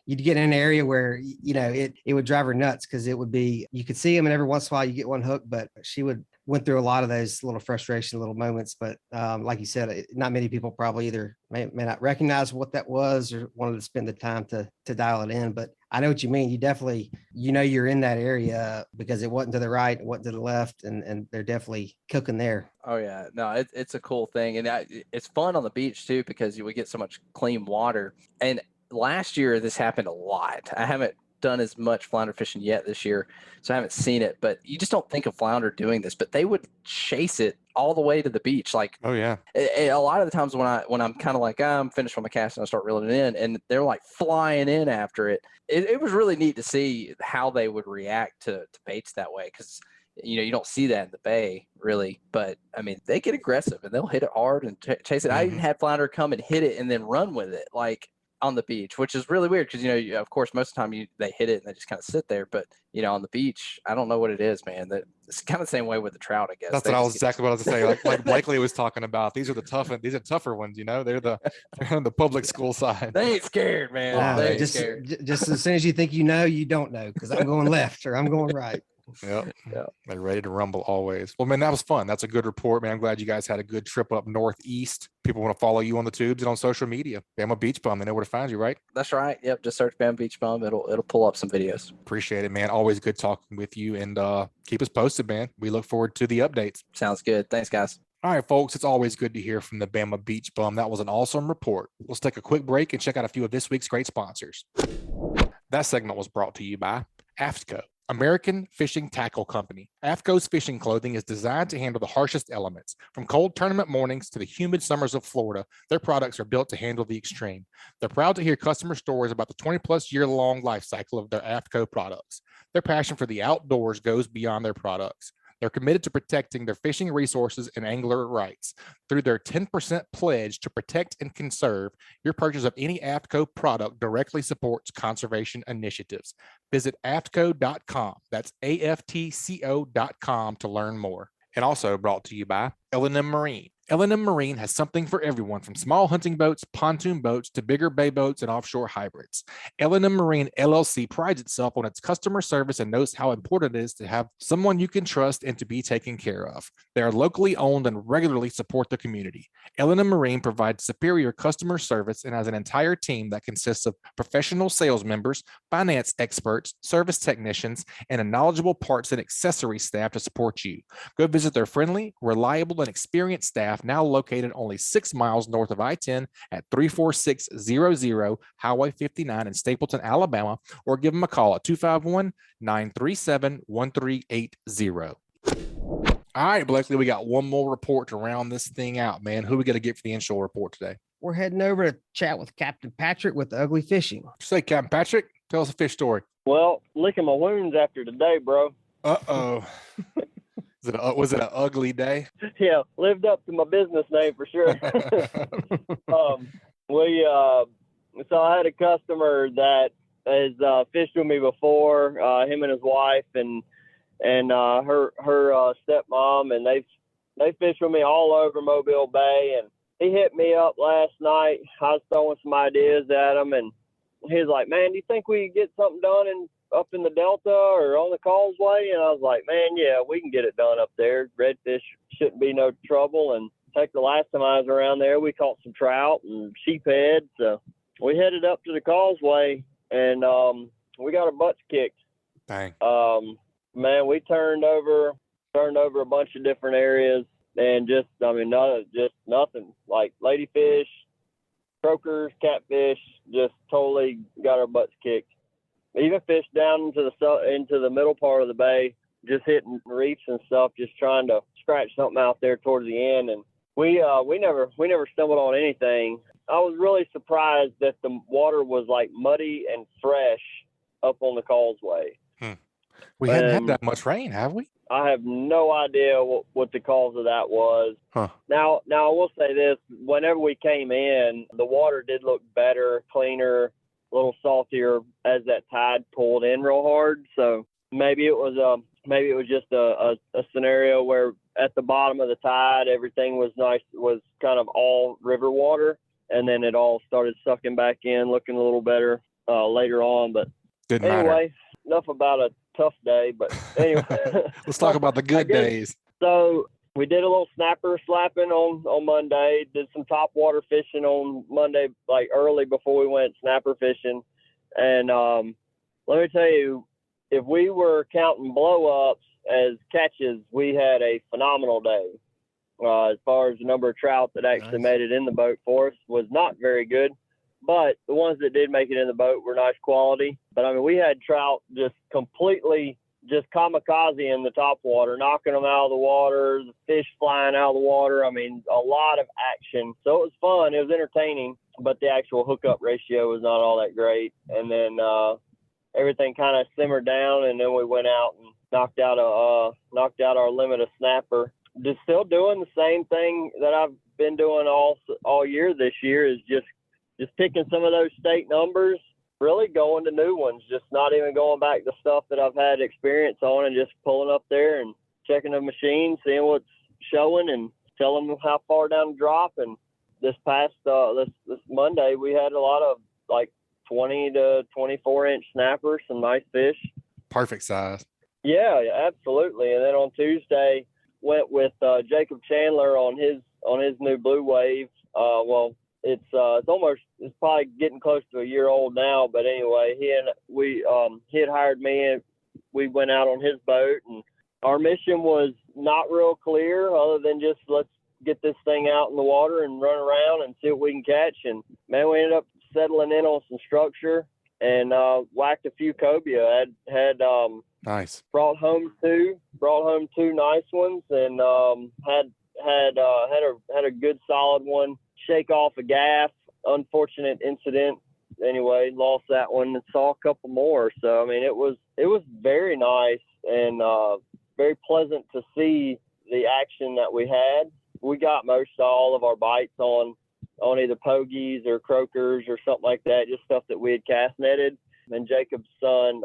[SPEAKER 2] you'd get in an area where it would drive her nuts, because it would be, you could see them and every once in a while you get one hook, but she went through a lot of those little frustration, little moments. But like you said, not many people probably either may not recognize what that was or wanted to spend the time to dial it in. But I know what you mean. You definitely, you're in that area because it wasn't to the right, it wasn't to the left, and they're definitely cooking there.
[SPEAKER 4] Oh yeah, no, it's a cool thing, and it's fun on the beach too, because we get so much clean water. And last year this happened a lot. I haven't done as much flounder fishing yet this year, so I haven't seen it, but you just don't think of flounder doing this, but they would chase it all the way to the beach. Like,
[SPEAKER 1] oh yeah,
[SPEAKER 4] a lot of the times when I'm kind of like, I'm finished with my cast and I start reeling it in, and they're like flying in after it. It was really neat to see how they would react to baits that way, because You don't see that in the bay really, but I mean, they get aggressive and they'll hit it hard and chase it. I even had flounder come and hit it and then run with it, like on the beach, which is really weird because, of course, most of the time they hit it and they just kind of sit there. But, on the beach, I don't know what it is, man. It's kind of the same way with the trout, I guess.
[SPEAKER 1] That's exactly what I was going to say. Like Blakely was talking about. These are tougher ones, they're on the public school side.
[SPEAKER 4] They ain't scared, man. They ain't scared.
[SPEAKER 2] Just as soon as you think you don't know, because I'm going left or I'm going right.
[SPEAKER 1] Yep. They're ready to rumble always. Well, man, that was fun. That's a good report, man. I'm glad you guys had a good trip up northeast. People want to follow you on the tubes and on social media. Bama Beach Bum, they know where to find you, right?
[SPEAKER 4] That's right. Yep. Just search Bama Beach Bum. It'll pull up some videos.
[SPEAKER 1] Appreciate it, man. Always good talking with you, and keep us posted, man. We look forward to the updates.
[SPEAKER 4] Sounds good. Thanks, guys.
[SPEAKER 1] All right, folks, it's always good to hear from the Bama Beach Bum. That was an awesome report. Let's take a quick break and check out a few of this week's great sponsors. That segment was brought to you by AFTCO, American Fishing Tackle Company. AFTCO's fishing clothing is designed to handle the harshest elements. From cold tournament mornings to the humid summers of Florida, their products are built to handle the extreme. They're proud to hear customer stories about the 20-plus year-long life cycle of their AFTCO products. Their passion for the outdoors goes beyond their products. They're committed to protecting their fishing resources and angler rights. Through their 10% pledge to protect and conserve, your purchase of any AFTCO product directly supports conservation initiatives. Visit aftco.com. That's AFTCO.com to learn more. And also brought to you by L&M Marine. L&M Marine has something for everyone, from small hunting boats, pontoon boats, to bigger bay boats and offshore hybrids. L&M Marine LLC prides itself on its customer service and knows how important it is to have someone you can trust and to be taken care of. They are locally owned and regularly support the community. L&M Marine provides superior customer service and has an entire team that consists of professional sales members, finance experts, service technicians, and a knowledgeable parts and accessory staff to support you. Go visit their friendly, reliable, and experienced staff, now located only 6 miles north of I-10 at 34600 Highway 59 in Stapleton, Alabama, or give them a call at 251-937-1380. All right, Blakely, we got one more report to round this thing out, man. Who we got to get for the inshore report today?
[SPEAKER 2] We're heading over to chat with Captain Patric with the Ugly Fishing.
[SPEAKER 1] Say, Captain Patrick, tell us a fish story.
[SPEAKER 5] Well, licking my wounds after today, bro.
[SPEAKER 1] Uh-oh. Was it an ugly day?
[SPEAKER 5] Yeah, lived up to my business name for sure. So I had a customer that has fished with me before, him and his wife and her stepmom, and they fished with me all over Mobile Bay. And he hit me up last night. I was throwing some ideas at him, and he was like, "Man, do you think we could get something done up in the Delta or on the causeway?" And I was like, "Man, yeah, we can get it done up there. Redfish shouldn't be no trouble." And heck, the last time I was around there, we caught some trout and sheephead. So we headed up to the causeway, and we got our butts kicked.
[SPEAKER 1] Dang.
[SPEAKER 5] Man, we turned over a bunch of different areas, and just nothing. Like ladyfish, croakers, catfish, just totally got our butts kicked. Even fish down into the middle part of the bay, just hitting reefs and stuff, just trying to scratch something out there towards the end. And we never stumbled on anything. I was really surprised that the water was like muddy and fresh up on the causeway.
[SPEAKER 1] We hadn't had that much rain, have we?
[SPEAKER 5] I have no idea what the cause of that was.
[SPEAKER 1] Huh.
[SPEAKER 5] Now I will say this: whenever we came in, the water did look better, cleaner, a little saltier as that tide pulled in real hard. So maybe it was just a scenario where at the bottom of the tide everything was kind of all river water, and then it all started sucking back in, looking a little better later on. But
[SPEAKER 1] Didn't
[SPEAKER 5] anyway,
[SPEAKER 1] matter.
[SPEAKER 5] Enough about a tough day. But anyway,
[SPEAKER 1] Let's talk about the good days.
[SPEAKER 5] So we did a little snapper slapping on Monday, did some top water fishing on Monday, like early before we went snapper fishing. And let me tell you, if we were counting blow-ups as catches, we had a phenomenal day. As far as the number of trout that actually made it in the boat for us was not very good. But the ones that did make it in the boat were nice quality. But, I mean, we had trout just completely just kamikaze in the top water, knocking them out of the water, the fish flying out of the water. I mean, a lot of action. So it was fun. It was entertaining, but the actual hookup ratio was not all that great. And then everything kind of simmered down, and then we went out and knocked out our limit of snapper. Just still doing the same thing that I've been doing all year this year, is just picking some of those state numbers, really going to new ones, just not even going back to stuff that I've had experience on, and just pulling up there and checking the machine, seeing what's showing, and telling them how far down to drop. And this past this Monday, we had a lot of like 20 to 24 inch snappers, some nice fish.
[SPEAKER 1] Perfect size.
[SPEAKER 5] Yeah, absolutely. And then on Tuesday, went with Jacob Chandler on his new Blue Wave. It's probably getting close to a year old now, but anyway, he had hired me, and we went out on his boat, and our mission was not real clear, other than just let's get this thing out in the water and run around and see what we can catch. And man, we ended up settling in on some structure and whacked a few cobia. Had
[SPEAKER 1] Nice.
[SPEAKER 5] Brought home two nice ones, and had a good solid one shake off a gaff. Unfortunate incident. Anyway, lost that one and saw a couple more. So I mean, it was very nice and very pleasant to see the action that we had. We got most all of our bites on either pogies or croakers or something like that, just stuff that we had cast netted. And Jacob's son,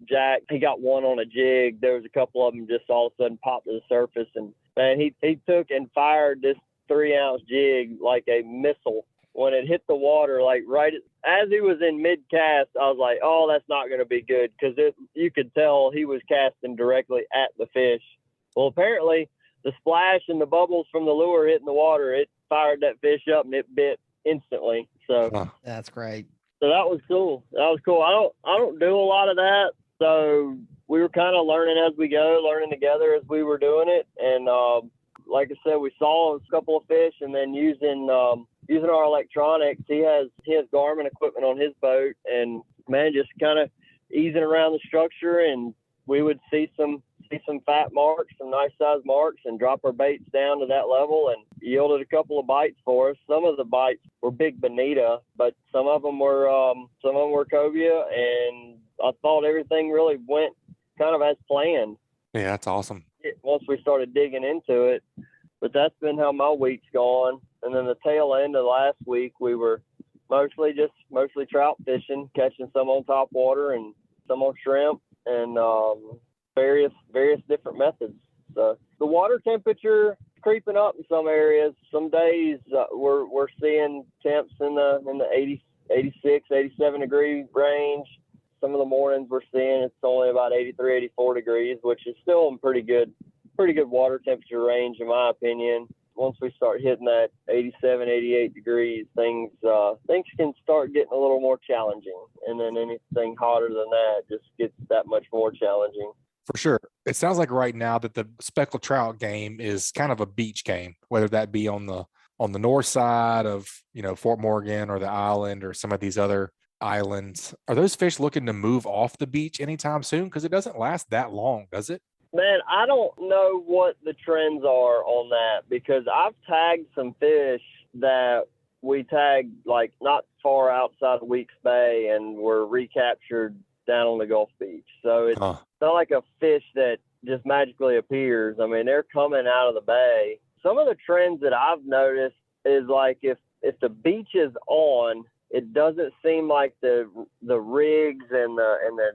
[SPEAKER 5] Jack, he got one on a jig. There was a couple of them just all of a sudden popped to the surface, and man, he took and fired this 3-ounce jig like a missile. When it hit the water, like right as he was in mid cast, I was like, oh, that's not going to be good, because you could tell he was casting directly at the fish. Well, apparently the splash and the bubbles from the lure hitting the water, it fired that fish up and it bit instantly. So
[SPEAKER 2] That's great.
[SPEAKER 5] So that was cool. I don't do a lot of that, so we were kind of learning as we go, learning together as we were doing it. And like I said, we saw a couple of fish, and then using our electronics, he has Garmin equipment on his boat, and man, just kind of easing around the structure, and we would see some fat marks, some nice size marks, and drop our baits down to that level, and yielded a couple of bites for us. Some of the bites were big bonita, but some of them were cobia, and I thought everything really went kind of as planned.
[SPEAKER 1] Yeah, that's awesome.
[SPEAKER 5] Once we started digging into it. But that's been how my week's gone. And then the tail end of last week, we were mostly trout fishing, catching some on top water and some on shrimp, and various different methods. So the water temperature creeping up in some areas. Some days we're seeing temps in the 80, 86, 87 degree range. Some of the mornings we're seeing it's only about 83, 84 degrees, which is still in pretty good water temperature range, in my opinion. Once we start hitting that 87, 88 degrees, things can start getting a little more challenging. And then anything hotter than that just gets that much more challenging.
[SPEAKER 1] For sure. It sounds like right now that the speckled trout game is kind of a beach game, whether that be on the north side of, Fort Morgan or the island or some of these other islands. Are those fish looking to move off the beach anytime soon? Because it doesn't last that long, does it?
[SPEAKER 5] Man, I don't know what the trends are on that, because I've tagged some fish that we tagged like not far outside of Weeks Bay and were recaptured down on the Gulf Beach. So it's not like a fish that just magically appears. I mean, they're coming out of the bay. Some of the trends that I've noticed is like if the beach is on, it doesn't seem like the rigs and the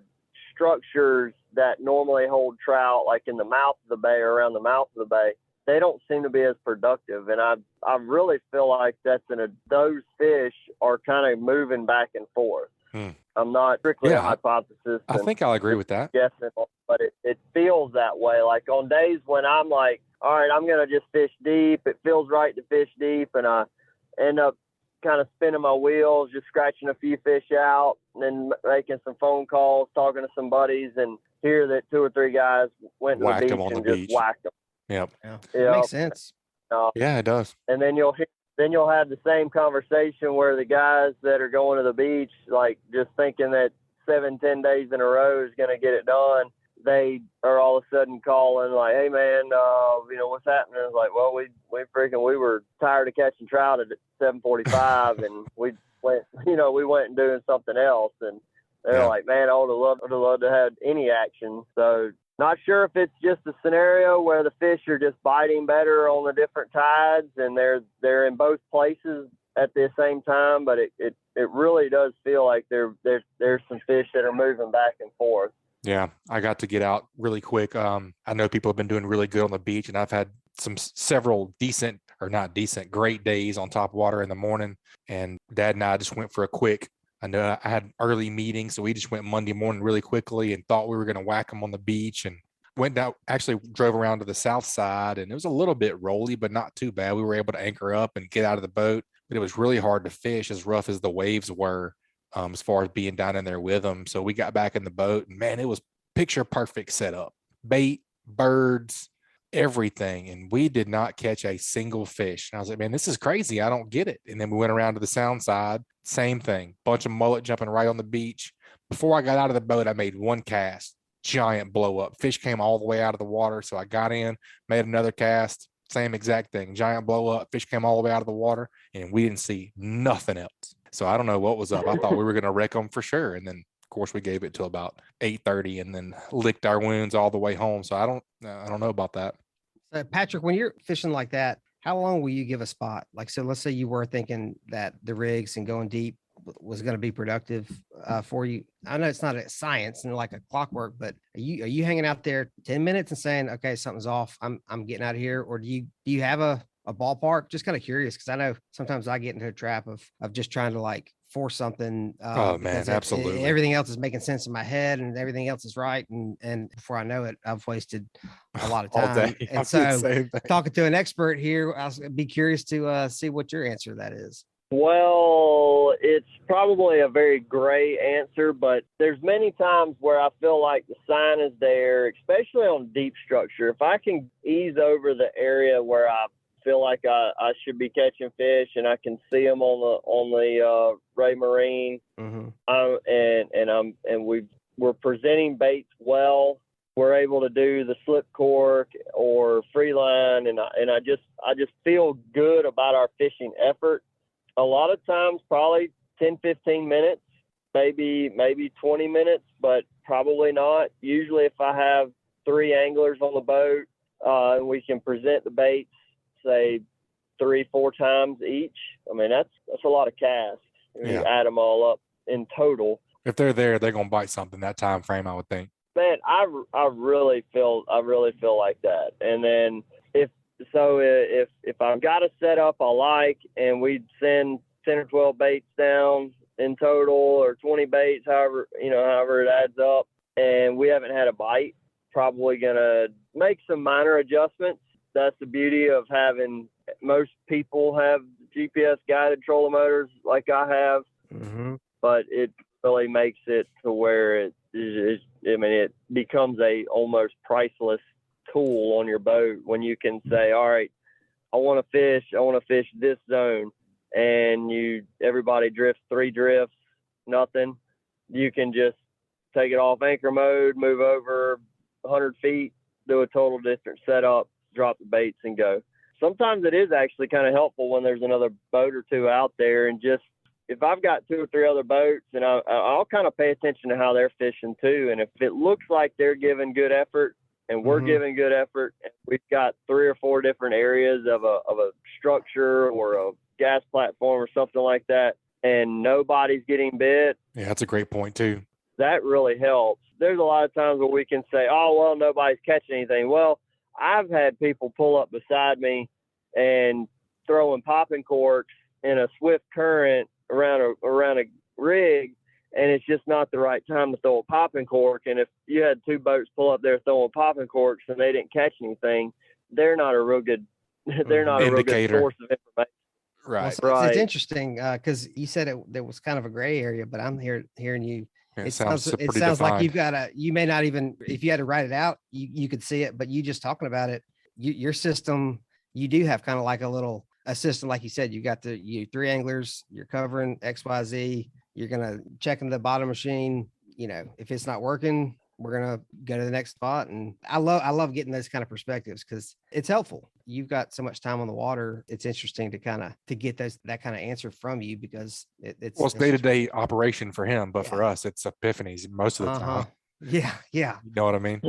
[SPEAKER 5] structures that normally hold trout, like in the mouth of the bay or around the mouth of the bay, they don't seem to be as productive. And I really feel like those fish are kind of moving back and forth. I'm not strictly a hypothesis.
[SPEAKER 1] I think I'll agree with that.
[SPEAKER 5] Guessing, but it feels that way. Like on days when I'm like, all right, I'm going to just fish deep. It feels right to fish deep. And I end up kind of spinning my wheels, just scratching a few fish out, and then making some phone calls, talking to some buddies, and hear that 2 or 3 guys went to the beach and just whacked them.
[SPEAKER 1] Yep.
[SPEAKER 2] Yeah. Makes sense.
[SPEAKER 1] Yeah, it does.
[SPEAKER 5] And then you'll have the same conversation where the guys that are going to the beach, like just thinking that 7-10 days in a row is going to get it done, they are all of a sudden calling like, hey man, what's happening? It's like, well, we were tired of catching trout at 7:45 and we went and doing something else. And they're like, man, I would have loved to have any action. So Not sure if it's just a scenario where the fish are just biting better on the different tides and they're in both places at the same time, but it really does feel like there's some fish that are moving back and forth.
[SPEAKER 1] Yeah, I got to get out really quick. I know people have been doing really good on the beach, and I've had several great days on top water in the morning. And Dad and I just went for a quick. I know I had early meetings, so we just went Monday morning really quickly and thought we were going to whack them on the beach, and went down. Actually, drove around to the south side, and it was a little bit rolly, but not too bad. We were able to anchor up and get out of the boat, but it was really hard to fish, as rough as the waves were. As far as being down in there with them. So we got back in the boat, and man, it was picture perfect setup, bait, birds, everything. And we did not catch a single fish. And I was like, man, this is crazy. I don't get it. And then we went around to the sound side, same thing, bunch of mullet jumping right on the beach. Before I got out of the boat, I made one cast, giant blow up. Fish came all the way out of the water. So I got in, made another cast, same exact thing, giant blow up. Fish came all the way out of the water, and we didn't see nothing else. So I don't know what was up. I thought we were going to wreck them for sure. And then, of course, we gave it till about 8:30 and then licked our wounds all the way home. So I don't know about that.
[SPEAKER 2] Patrick, when you're fishing like that, how long will you give a spot? Like, so let's say you were thinking that the rigs and going deep was going to be productive for you. I know it's not a science and like a clockwork, but are you hanging out there 10 minutes and saying, okay, something's off, I'm getting out of here? Or do you have a ballpark? Just kind of curious, because I know sometimes I get into a trap of just trying to like force something.
[SPEAKER 1] Oh man, absolutely.
[SPEAKER 2] Everything else is making sense in my head and everything else is right. And before I know it, I've wasted a lot of time.
[SPEAKER 1] All day.
[SPEAKER 2] And so talking to an expert here, I'll be curious to see what your answer to that is.
[SPEAKER 5] Well, it's probably a very gray answer, but there's many times where I feel like the sign is there, especially on deep structure. If I can ease over the area where I feel like I should be catching fish and I can see them on the Ray Marine, we're presenting baits well. We're able to do the slip cork or free line, and I just feel good about our fishing effort. A lot of times, probably 10, 15 minutes, maybe 20 minutes, but probably not. Usually if I have 3 anglers on the boat, and we can present the baits, say 3-4 times each, I mean, that's a lot of casts. You add them all up in total. If
[SPEAKER 1] they're there, they're going to bite something that time frame, I would think.
[SPEAKER 5] Man, I really feel like that. And then if I've got a setup I like, and we send 10 or 12 baits down in total, or 20 baits, however it adds up, and we haven't had a bite, probably gonna make some minor adjustments. That's the beauty of having, most people have GPS guided trolling motors like I have, but it really makes it to where it becomes a almost priceless tool on your boat when you can say, all right, I want to fish this zone, and everybody drifts 3 drifts, nothing. You can just take it off anchor mode, move over 100 feet, do a total different setup, drop the baits and go. Sometimes it is actually kind of helpful when there's another boat or two out there, and just, if I've got 2 or 3 other boats, and I'll kind of pay attention to how they're fishing too. And if it looks like they're giving good effort and we're giving good effort, and we've got 3 or 4 different areas of a structure or a gas platform or something like that, and nobody's getting bit.
[SPEAKER 1] Yeah, that's a great point too.
[SPEAKER 5] That really helps. There's a lot of times where we can say, oh, well, nobody's catching anything. Well, I've had people pull up beside me and throwing popping corks in a swift current around a rig, and it's just not the right time to throw a popping cork. And if you had 2 boats pull up there throwing popping corks and they didn't catch anything, they're not a real good
[SPEAKER 1] indicator.
[SPEAKER 5] Source of information.
[SPEAKER 1] Right.
[SPEAKER 2] Well, it's interesting because you said there was kind of a gray area, but I'm hearing you. It sounds like you may not even, if you had to write it out, you could see it, but you just talking about it, your system, you do have kind of like a system, like you said, you got 3 anglers, you're covering XYZ, you're going to check in the bottom machine. If it's not working, we're going to go to the next spot. And I love getting those kind of perspectives because it's helpful. You've got so much time on the water. It's interesting to get that kind of answer from you, because it's
[SPEAKER 1] day-to-day operation for him, but for us, it's epiphanies most of the time.
[SPEAKER 2] Yeah. Yeah.
[SPEAKER 1] You know what I mean?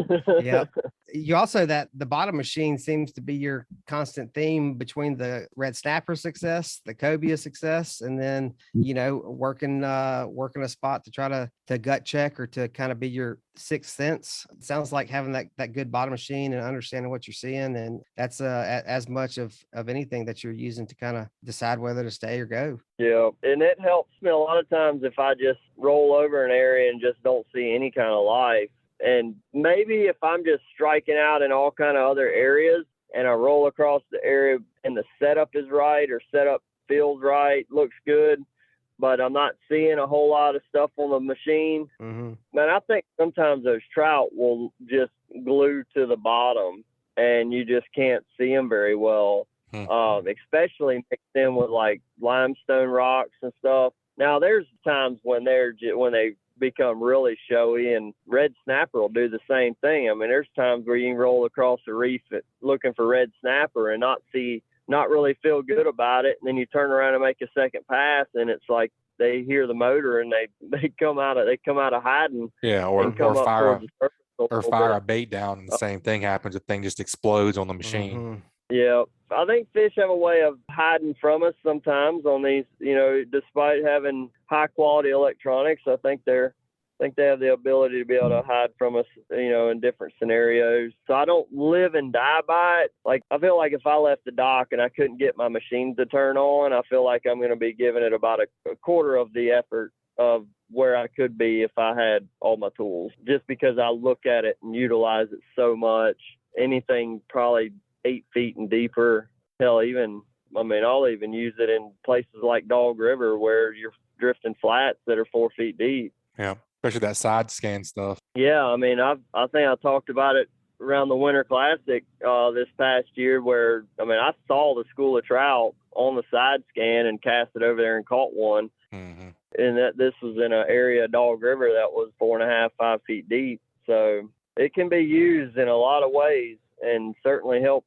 [SPEAKER 2] Yep. You also that the bottom machine seems to be your constant theme between the red snapper success, the cobia success, and then working a spot to try to gut check or to kind of be your sixth sense. It sounds like having that good bottom machine and understanding what you're seeing, and that's as much of anything that you're using to kind of decide whether to stay or go.
[SPEAKER 5] Yeah, and it helps me a lot of times if I just roll over an area and just don't see any kind of life. And maybe if I'm just striking out in all kind of other areas and I roll across the area and the setup is right or setup feels right, looks good, but I'm not seeing a whole lot of stuff on the machine.
[SPEAKER 2] Mm-hmm.
[SPEAKER 5] Man, I think sometimes those trout will just glue to the bottom and you just can't see them very well, especially mixed in with like limestone rocks and stuff. Now, there's times when they become really showy, and red snapper will do the same thing. I mean, there's times where you can roll across the reef looking for red snapper and not really feel good about it, and then you turn around and make a second pass, and it's like they hear the motor and they come out of hiding.
[SPEAKER 1] Yeah, or fire a bait down, and the same thing happens. The thing just explodes on the machine.
[SPEAKER 2] Mm-hmm.
[SPEAKER 5] Yeah, I think fish have a way of hiding from us sometimes on these, despite having high quality electronics. I think they have the ability to be able to hide from us, in different scenarios. So I don't live and die by it. Like, I feel like if I left the dock and I couldn't get my machine to turn on, I feel like I'm going to be giving it about a quarter of the effort of where I could be if I had all my tools, just because I look at it and utilize it so much. Anything probably 8 feet and deeper. Hell, I'll even use it in places like Dog River where you're drifting flats that are 4 feet deep.
[SPEAKER 1] Yeah, especially that side scan stuff.
[SPEAKER 5] Yeah, I think I talked about it around the Winter Classic this past year where, I saw the school of trout on the side scan and cast it over there and caught one.
[SPEAKER 1] Mm-hmm.
[SPEAKER 5] And this was in an area of Dog River that was 4.5, 5 feet deep. So it can be used in a lot of ways and certainly help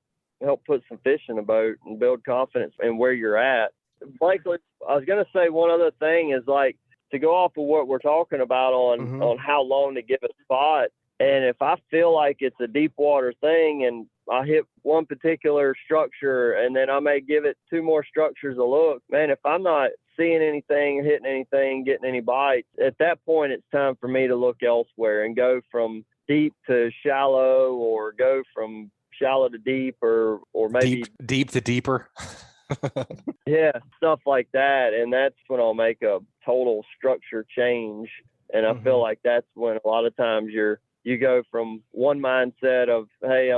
[SPEAKER 5] put some fish in the boat and build confidence in where you're at. Blakely, I was going to say one other thing is, like, to go off of what we're talking about on how long to give a spot. And if I feel like it's a deep water thing and I hit one particular structure and then I may give it 2 more structures a look, man, if I'm not seeing anything, hitting anything, getting any bites, at that point it's time for me to look elsewhere and go from deep to shallow, or go from shallow to deep, or maybe
[SPEAKER 1] deep to deeper.
[SPEAKER 5] Yeah, stuff like that. And that's when I'll make a total structure change. And I feel like that's when a lot of times you go from one mindset of, hey,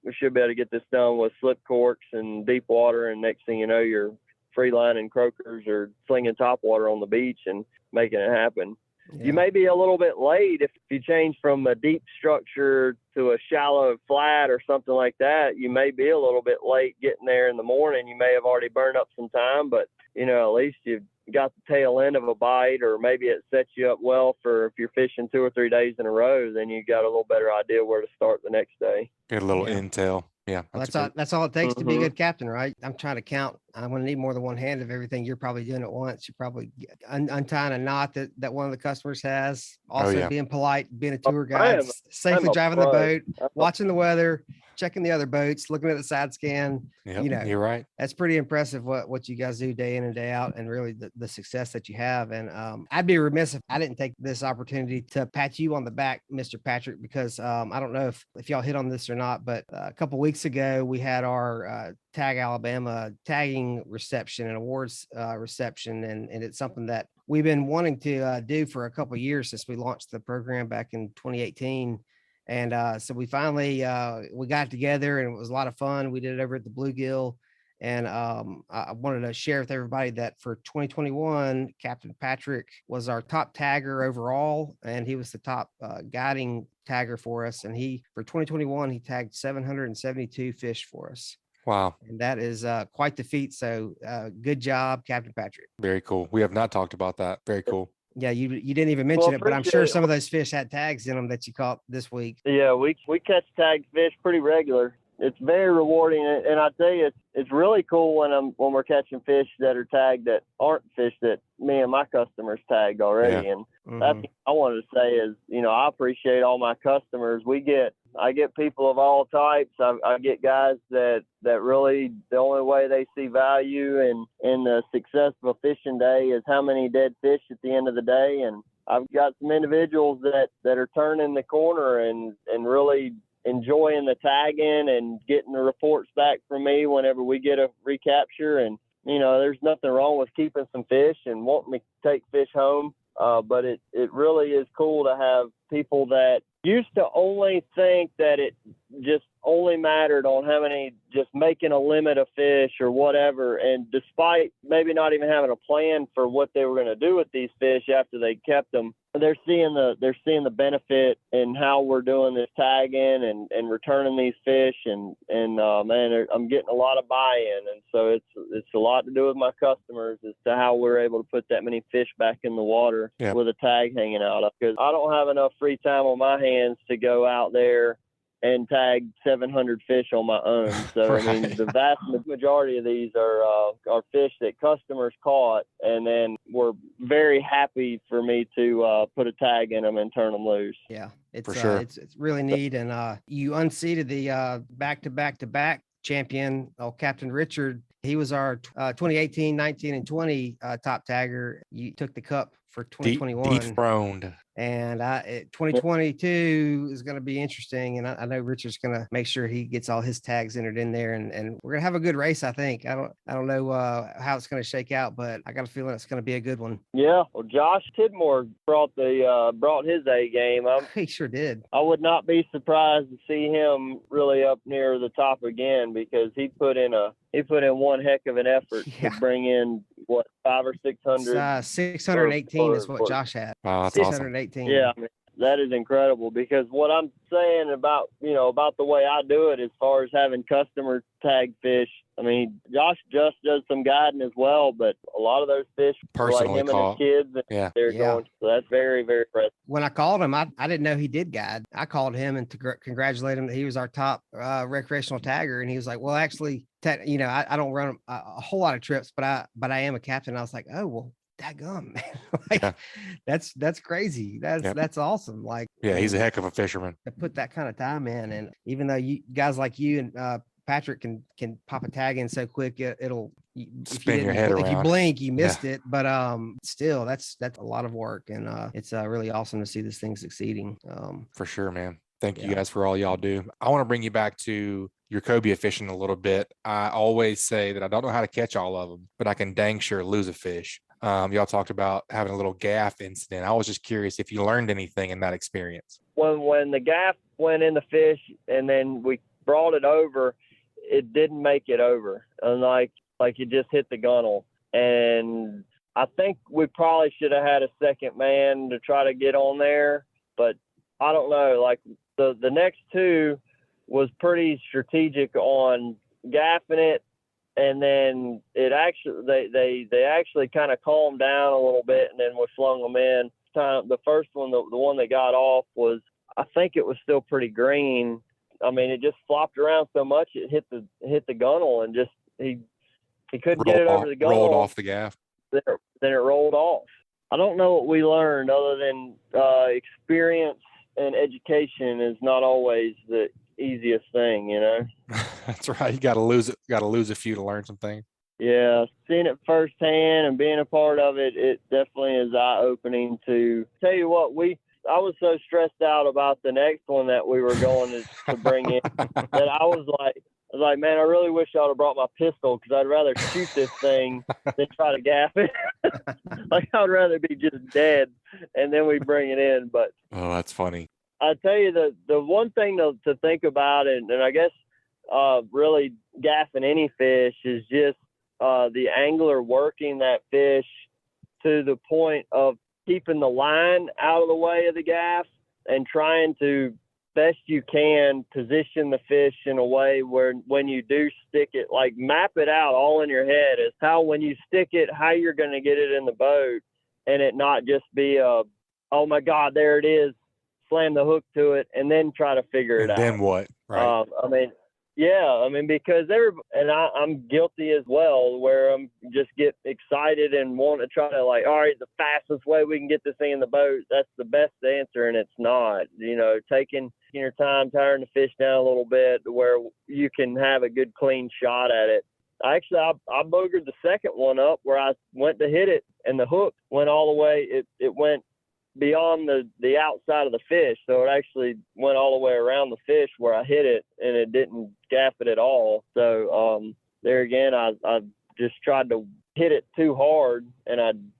[SPEAKER 5] we should be able to get this done with slip corks and deep water, and next thing you know, you're free lining croakers or slinging topwater on the beach and making it happen. Yeah. You may be a little bit late if you change from a deep structure to a shallow flat or something like that. You may be a little bit late getting there in the morning. You may have already burned up some time, but at least you've got the tail end of a bite, or maybe it sets you up well for if you're fishing 2 or 3 days in a row, then you got a little better idea where to start the next day.
[SPEAKER 1] Get a little intel. Yeah.
[SPEAKER 2] That's all it takes to be a good captain, right? I'm trying to count. I'm going to need more than one hand of everything you're probably doing at once. You're probably untying a knot that one of the customers has. Also being polite, being a tour guide, safely driving the boat, watching the weather, checking the other boats, looking at the side scan.
[SPEAKER 1] Yep, you're right.
[SPEAKER 2] That's pretty impressive what you guys do day in and day out, and really the success that you have. And I'd be remiss if I didn't take this opportunity to pat you on the back, Mr. Patrick, because I don't know if y'all hit on this or not, but a couple weeks ago we had our Tag Alabama tagging reception and awards reception, and it's something that we've been wanting to do for a couple of years since we launched the program back in 2018. And so we finally we got together, and it was a lot of fun. We did it over at the Bluegill, and I wanted to share with everybody that for 2021, Captain Patrick was our top tagger overall, and he was the top guiding tagger for us. And for 2021, he tagged 772 fish for us.
[SPEAKER 1] Wow.
[SPEAKER 2] And that is quite the feat. So good job, Captain Patrick.
[SPEAKER 1] Very cool. We have not talked about that. Very cool.
[SPEAKER 2] Yeah, you didn't even mention it, but I'm sure some of those fish had tags in them that you caught this week.
[SPEAKER 5] Yeah, we catch tagged fish pretty regular. it's very rewarding. And I tell you, it's really cool when we're catching fish that are tagged that aren't fish that me and my customers tagged already.
[SPEAKER 1] Yeah.
[SPEAKER 5] And that's what I wanted to say is, I appreciate all my customers. I get people of all types. I get guys that really the only way they see value in the success of a fishing day is how many dead fish at the end of the day. And I've got some individuals that are turning the corner and really enjoying the tagging and getting the reports back from me whenever we get a recapture. And, there's nothing wrong with keeping some fish and wanting to take fish home. But it really is cool to have people that used to only think that it just only mattered on how many, just making a limit of fish or whatever. And despite maybe not even having a plan for what they were going to do with these fish after they kept them, they're seeing the benefit in how we're doing this tagging and returning these fish. And man, I'm getting a lot of buy-in. And so it's a lot to do with my customers as to how we're able to put that many fish back in the water with a tag hanging out. Because I don't have enough free time on my hands to go out there and tag 700 fish on my own. So,
[SPEAKER 1] Right.
[SPEAKER 5] I mean, the vast majority of these are fish that customers caught, and then were very happy for me to put a tag in them and turn them loose.
[SPEAKER 2] Yeah, it's
[SPEAKER 1] For sure.
[SPEAKER 2] it's really neat. And you unseated the back-to-back champion, Captain Richard. He was our 2018, 19, and 20 top tagger. You took the cup for 2021.
[SPEAKER 1] Dethroned.
[SPEAKER 2] And 2022 is going to be interesting. And I know Richard's going to make sure he gets all his tags entered in there. And we're going to have a good race, I think. I don't know how it's going to shake out, but I got a feeling it's going to be a good one.
[SPEAKER 5] Yeah. Well, Josh Tidmore brought his A game.
[SPEAKER 2] He sure did.
[SPEAKER 5] I would not be surprised to see him really up near the top again, because he put in one heck of an effort to bring in 500 or 600.
[SPEAKER 2] 618 is what Josh had.
[SPEAKER 1] Wow, that's awesome.
[SPEAKER 2] 618.
[SPEAKER 5] Yeah, I mean, that is incredible, because what I'm saying about the way I do it as far as having customer tag fish, I mean, Josh just does some guiding as well, but a lot of those fish are like him
[SPEAKER 1] caught.
[SPEAKER 5] and his kids, and they're going. So that's very, very impressive.
[SPEAKER 2] When I called him, I didn't know he did guide. I called him and to congratulate him that he was our top recreational tagger, and he was like, "Well, actually, I don't run a whole lot of trips, but I am a captain." I was like, "Oh, well, dadgum, man." That's crazy. That's awesome. Like,
[SPEAKER 1] he's a heck of a fisherman.
[SPEAKER 2] To put that kind of time in, and even though you guys like you and Patrick can pop a tag in so quick, it'll
[SPEAKER 1] spin your head around.
[SPEAKER 2] If you blink, you missed it. But still, that's a lot of work, and it's really awesome to see this thing succeeding.
[SPEAKER 1] For sure, man. Thank you guys for all y'all do. I want to bring you back to your cobia fishing a little bit. I always say that I don't know how to catch all of them, but I can dang sure lose a fish. Y'all talked about having a little gaff incident. I was just curious if you learned anything in that experience.
[SPEAKER 5] When the gaff went in the fish and then we brought it over, it didn't make it over. And like it just hit the gunnel. And I think we probably should have had a second man to try to get on there, but I don't know. Like the next two was pretty strategic on gaffing it. And then it actually, they actually kind of calmed down a little bit, and then we flung them in. The first one, the one that got off was, I think it was still pretty green. I mean, it just flopped around so much it hit the gunnel, and just he couldn't get it over the gunnel.
[SPEAKER 1] Rolled off the gaff.
[SPEAKER 5] Then it rolled off. I don't know what we learned other than experience and education is not always the easiest thing,
[SPEAKER 1] That's right. You got to lose a few to learn some things.
[SPEAKER 5] Yeah, seeing it firsthand and being a part of it, it definitely is eye-opening. To tell you what, I was so stressed out about the next one that we were going to bring in that I was like, man, I really wish I would have brought my pistol, because I'd rather shoot this thing than try to gaff it. Like, I'd rather be just dead and then we bring it in. But
[SPEAKER 1] oh, that's funny.
[SPEAKER 5] I tell you, the one thing to think about, and I guess really gaffing any fish, is just the angler working that fish to the point of keeping the line out of the way of the gaff and trying to best you can position the fish in a way where when you do stick it, like map it out all in your head as how when you stick it, how you're going to get it in the boat, and it not just be oh my God, there it is, slam the hook to it and then try to figure it out.
[SPEAKER 1] Then what? Right.
[SPEAKER 5] I mean, Yeah, I mean, because I'm guilty as well, where I'm just get excited and want to try to like, all right, the fastest way we can get this thing in the boat, that's the best answer, and it's not. Taking your time, tiring the fish down a little bit to where you can have a good clean shot at it. Actually, I boogered the second one up where I went to hit it, and the hook went all the way. It went beyond the outside of the fish, so it actually went all the way around the fish where I hit it, and it didn't gaff it at all. So there again, I just tried to hit it too hard, and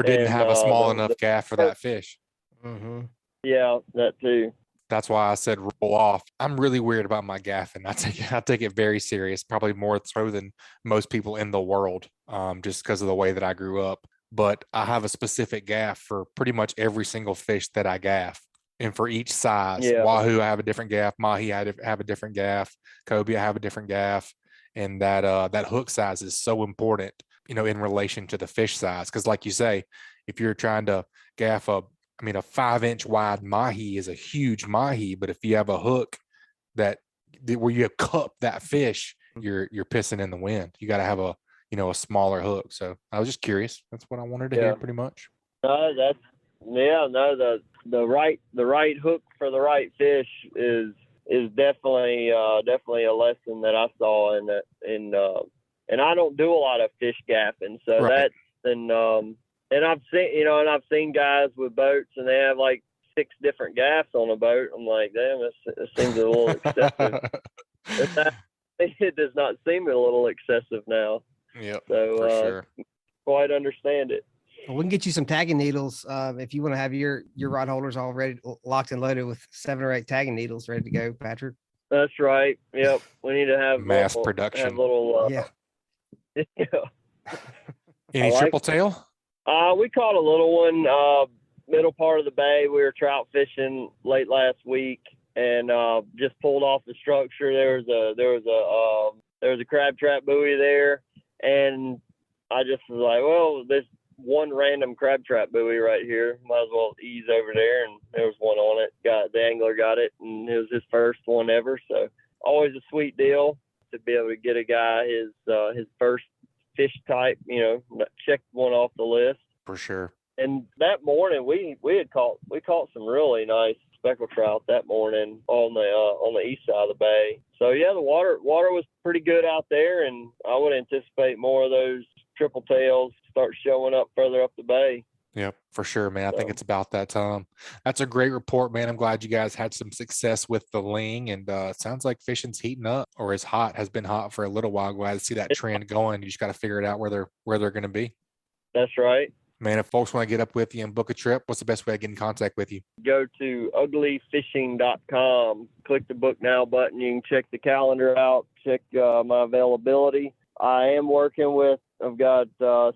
[SPEAKER 1] didn't have a small enough gaff for that fish.
[SPEAKER 2] Mm-hmm.
[SPEAKER 5] Yeah, that too.
[SPEAKER 1] That's why I said roll off. I'm really weird about my gaffing. I take it very serious, probably more so than most people in the world, just because of the way that I grew up. But I have a specific gaff for pretty much every single fish that I gaff. And for each size,
[SPEAKER 5] Yeah.
[SPEAKER 1] Wahoo, I have a different gaff. Mahi, I have a different gaff. Kobe, I have a different gaff. And that hook size is so important, in relation to the fish size. Because like you say, if you're trying to gaff a 5-inch wide mahi is a huge mahi, but if you have a hook where you cup that fish, you're pissing in the wind. You got to have a smaller hook. So I was just curious. That's what I wanted to hear pretty much.
[SPEAKER 5] The right hook for the right fish is definitely a lesson that I saw and I don't do a lot of fish gaffing. So
[SPEAKER 1] right.
[SPEAKER 5] And I've seen guys with boats and they have like 6 different gaffs on a boat. I'm like, damn, it seems a little excessive. It does not seem a little excessive now.
[SPEAKER 1] Yep.
[SPEAKER 5] So
[SPEAKER 1] for sure.
[SPEAKER 5] Quite understand it.
[SPEAKER 2] Well, we can get you some tagging needles if you want to have your rod holders all ready, locked and loaded with 7 or 8 tagging needles ready to go, Patrick.
[SPEAKER 5] That's right. Yep. We need to have
[SPEAKER 1] mass production.
[SPEAKER 5] Have little,
[SPEAKER 2] yeah.
[SPEAKER 1] Any triple tail?
[SPEAKER 5] We caught a little one, middle part of the bay. We were trout fishing late last week and just pulled off the structure. There was a crab trap buoy there, and I just was like, well, there's one random crab trap buoy right here. Might as well ease over there, and there was one on it. The angler got it, and it was his first one ever. So always a sweet deal to be able to get a guy his first fish type, check one off the list.
[SPEAKER 1] For sure.
[SPEAKER 5] And that morning we caught some really nice speckled trout that morning on the east side of the bay. So yeah, the water was pretty good out there, and I would anticipate more of those triple tails start showing up further up the bay.
[SPEAKER 1] Yep, for sure, man. I think it's about that time. That's a great report, man. I'm glad you guys had some success with the Ling, and it sounds like fishing's heating up, or has been hot for a little while. Glad to see that trend going. You just got to figure it out where they're going to be.
[SPEAKER 5] That's right.
[SPEAKER 1] Man, if folks want to get up with you and book a trip, what's the best way to get in contact with you?
[SPEAKER 5] Go to uglyfishing.com, click the book now button. You can check the calendar out, check my availability. I've got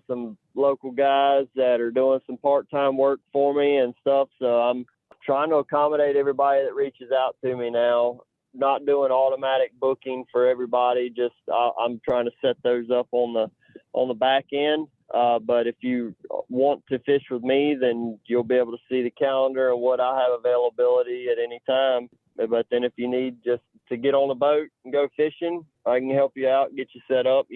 [SPEAKER 5] some local guys that are doing some part-time work for me and stuff. So I'm trying to accommodate everybody that reaches out to me now. Not doing automatic booking for everybody. Just I'm trying to set those up on the back end. But if you want to fish with me, then you'll be able to see the calendar and what I have availability at any time. But then if you need just to get on a boat and go fishing, I can help you out, get you set up.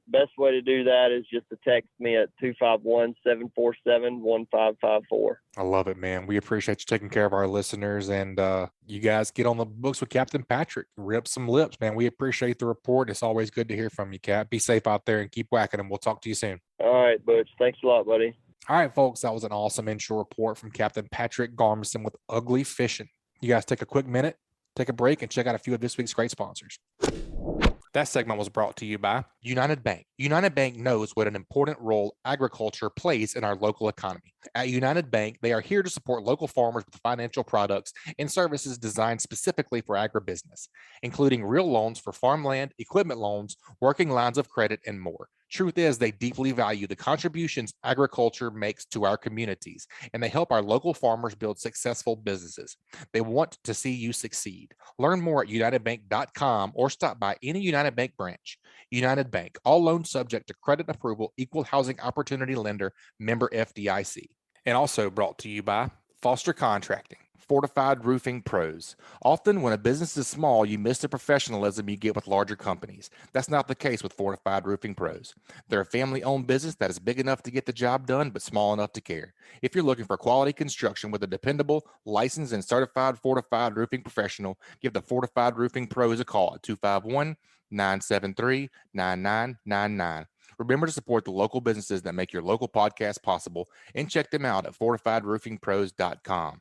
[SPEAKER 5] Best way to do that is just to text me at 251-747-1554.
[SPEAKER 1] I love it, man. We appreciate you taking care of our listeners, and you guys get on the books with Captain Patrick. Rip some lips, man. We appreciate the report. It's always good to hear from you, Cap. Be safe out there and keep whacking them. We'll talk to you soon.
[SPEAKER 5] All right, Butch. Thanks a lot, buddy.
[SPEAKER 1] All right, folks. That was an awesome inshore report from Captain Patric Garmeson with Ugly Fishing. You guys take a quick minute, take a break, and check out a few of this week's great sponsors. That segment was brought to you by United Bank. United Bank knows what an important role agriculture plays in our local economy. At United Bank, they are here to support local farmers with financial products and services designed specifically for agribusiness, including real loans for farmland, equipment loans, working lines of credit, and more. Truth is, they deeply value the contributions agriculture makes to our communities, and they help our local farmers build successful businesses. They want to see you succeed. Learn more at unitedbank.com or stop by any United Bank branch. United Bank, all loans subject to credit approval, equal housing opportunity lender, member FDIC. And also brought to you by Foster Contracting. Fortified Roofing Pros. Often when a business is small, you miss the professionalism you get with larger companies. That's not the case with Fortified Roofing Pros. They're a family-owned business that is big enough to get the job done, but small enough to care. If you're looking for quality construction with a dependable, licensed, and certified fortified roofing professional, give the Fortified Roofing Pros a call at 251-973-9999. Remember to support the local businesses that make your local podcast possible and check them out at fortifiedroofingpros.com.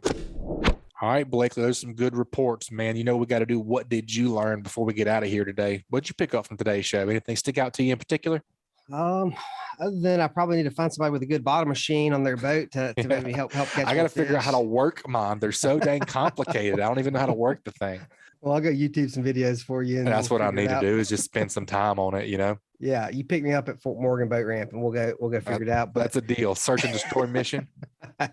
[SPEAKER 1] All right, Blake, those are some good reports, man. You know, we got to do what did you learn before we get out of here today? What'd you pick up from today's show? Anything stick out to you in particular?
[SPEAKER 2] Other than I probably need to find somebody with a good bottom machine on their boat to maybe help catch.
[SPEAKER 1] I got to figure out how to work mine. They're so dang complicated. I don't even know how to work the thing.
[SPEAKER 2] Well, I'll go YouTube some videos for you.
[SPEAKER 1] And that's what I need to do is just spend some time on it, you know?
[SPEAKER 2] Yeah, you pick me up at Fort Morgan boat ramp and we'll go figure it out. But
[SPEAKER 1] that's a deal. Search and destroy mission.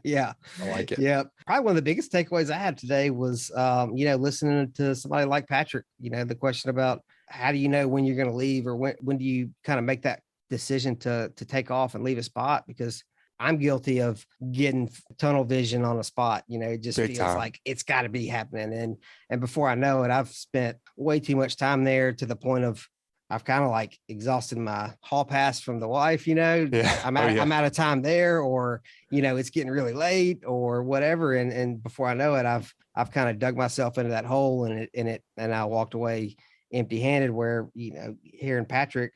[SPEAKER 2] Yeah.
[SPEAKER 1] I like it.
[SPEAKER 2] Yeah. Probably one of the biggest takeaways I had today was, listening to somebody like Patric, the question about how do you know when you're going to leave or when do you kind of make that decision to take off and leave a spot? Because I'm guilty of getting tunnel vision on a spot. It just
[SPEAKER 1] Big
[SPEAKER 2] feels
[SPEAKER 1] time.
[SPEAKER 2] like it's got to be happening. And before I know it, I've spent way too much time there to the point of I've kind of like exhausted my hall pass from the wife,
[SPEAKER 1] Yeah.
[SPEAKER 2] I'm out of time there, or, it's getting really late or whatever. And before I know it, I've kind of dug myself into that hole and I walked away empty handed where, hearing Patric,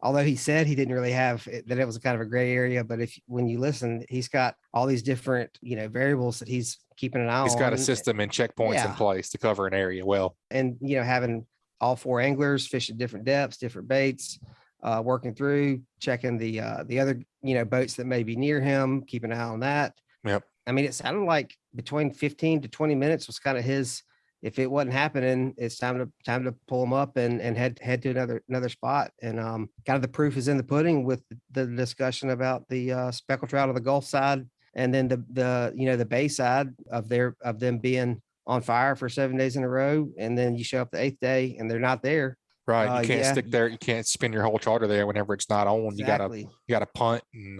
[SPEAKER 2] although he said he didn't really have it, that it was kind of a gray area, but when you listen, he's got all these different, variables that he's keeping an eye on.
[SPEAKER 1] He's got a system and checkpoints in place to cover an area well.
[SPEAKER 2] And, having all four anglers fishing different depths, different baits, working through, checking the other, boats that may be near him, keeping an eye on that.
[SPEAKER 1] Yep.
[SPEAKER 2] I mean, it sounded like between 15 to 20 minutes was kind of his, if it wasn't happening, it's time to pull them up and head to another spot. And kind of the proof is in the pudding with the discussion about the speckled trout on the Gulf side. And then the bay side of them being on fire for 7 days in a row. And then you show up the 8th day and they're not there.
[SPEAKER 1] Right. You can't stick there. You can't spin your whole charter there whenever it's not on.
[SPEAKER 2] Exactly.
[SPEAKER 1] You gotta punt. And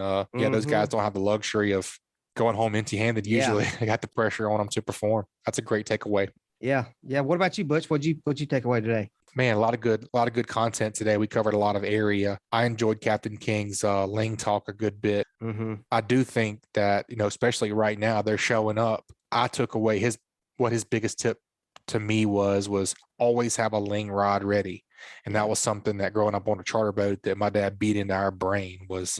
[SPEAKER 1] those guys don't have the luxury of going home empty handed. Usually they got the pressure on them to perform. That's a great takeaway.
[SPEAKER 2] Yeah. Yeah. What about you, Butch? What'd you take away today?
[SPEAKER 1] Man, a lot of good content today. We covered a lot of area. I enjoyed Captain King's Ling talk a good bit.
[SPEAKER 2] Mm-hmm.
[SPEAKER 1] I do think that, especially right now, they're showing up. I took away his biggest tip to me was always have a Ling rod ready. And that was something that growing up on a charter boat that my dad beat into our brain was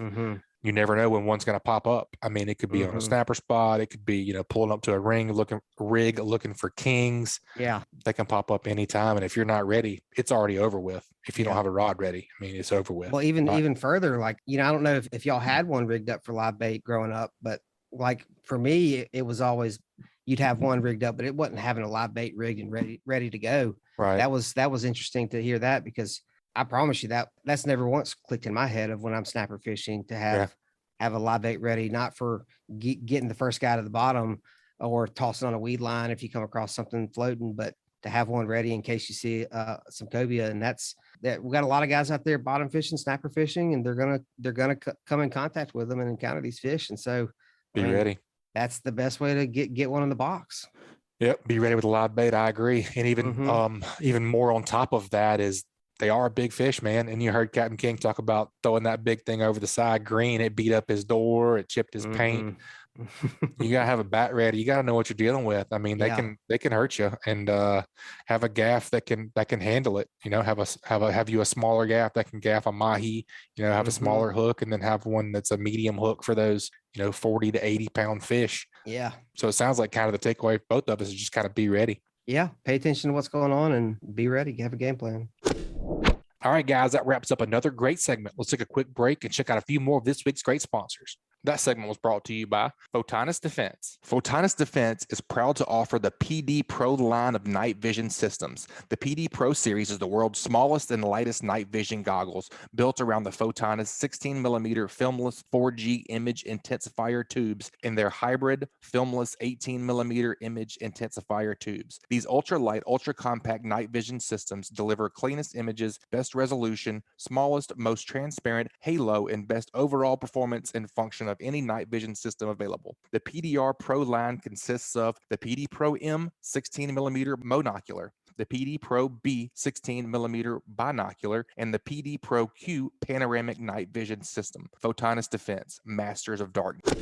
[SPEAKER 1] you never know when one's going to pop up. I mean, it could be on a snapper spot. It could be, pulling up to a rig looking for kings.
[SPEAKER 2] Yeah.
[SPEAKER 1] They can pop up anytime. And if you're not ready, it's already over with. If you don't have a rod ready, I mean, it's over with.
[SPEAKER 2] Well, even further, like, I don't know if y'all had one rigged up for live bait growing up, but like for me, it was always, you'd have one rigged up, but it wasn't having a live bait rigged and ready to go.
[SPEAKER 1] Right.
[SPEAKER 2] That was interesting to hear that, because I promise you that's never once clicked in my head of when I'm snapper fishing to have a live bait ready, not for getting the first guy to the bottom or tossing on a weed line if you come across something floating, but to have one ready in case you see some cobia. And that's that. We got a lot of guys out there bottom fishing, snapper fishing, and they're gonna come in contact with them and encounter these fish. And so
[SPEAKER 1] be ready.
[SPEAKER 2] That's the best way to get one in the box.
[SPEAKER 1] Yep. Be ready with a live bait. I agree. And even more on top of that is they are a big fish, man. And you heard Captain King talk about throwing that big thing over the side green. It beat up his door. It chipped his paint. You gotta have a bat ready. You gotta know what you're dealing with. I mean, they can hurt you, and have a gaff that can handle it. Have you a smaller gaff that can gaff a mahi. Have a smaller hook, and then have one that's a medium hook for those 40 to 80 pound fish.
[SPEAKER 2] Yeah.
[SPEAKER 1] So it sounds like kind of the takeaway for both of us is just kind of be ready.
[SPEAKER 2] Yeah. Pay attention to what's going on and be ready. Have a game plan.
[SPEAKER 1] All right, guys, that wraps up another great segment. Let's take a quick break and check out a few more of this week's great sponsors. That segment was brought to you by Photonis Defense. Photonis Defense is proud to offer the PD Pro line of night vision systems. The PD Pro series is the world's smallest and lightest night vision goggles, built around the Photonis 16mm filmless 4G image intensifier tubes and their hybrid filmless 18mm image intensifier tubes. These ultra-light, ultra-compact night vision systems deliver cleanest images, best resolution, smallest, most transparent halo, and best overall performance and function of any night vision system available. The PDR Pro line consists of the PD Pro M 16mm monocular, the PD Pro B 16mm binocular, and the PD Pro Q panoramic night vision system. Photonis Defense, Masters of Darkness.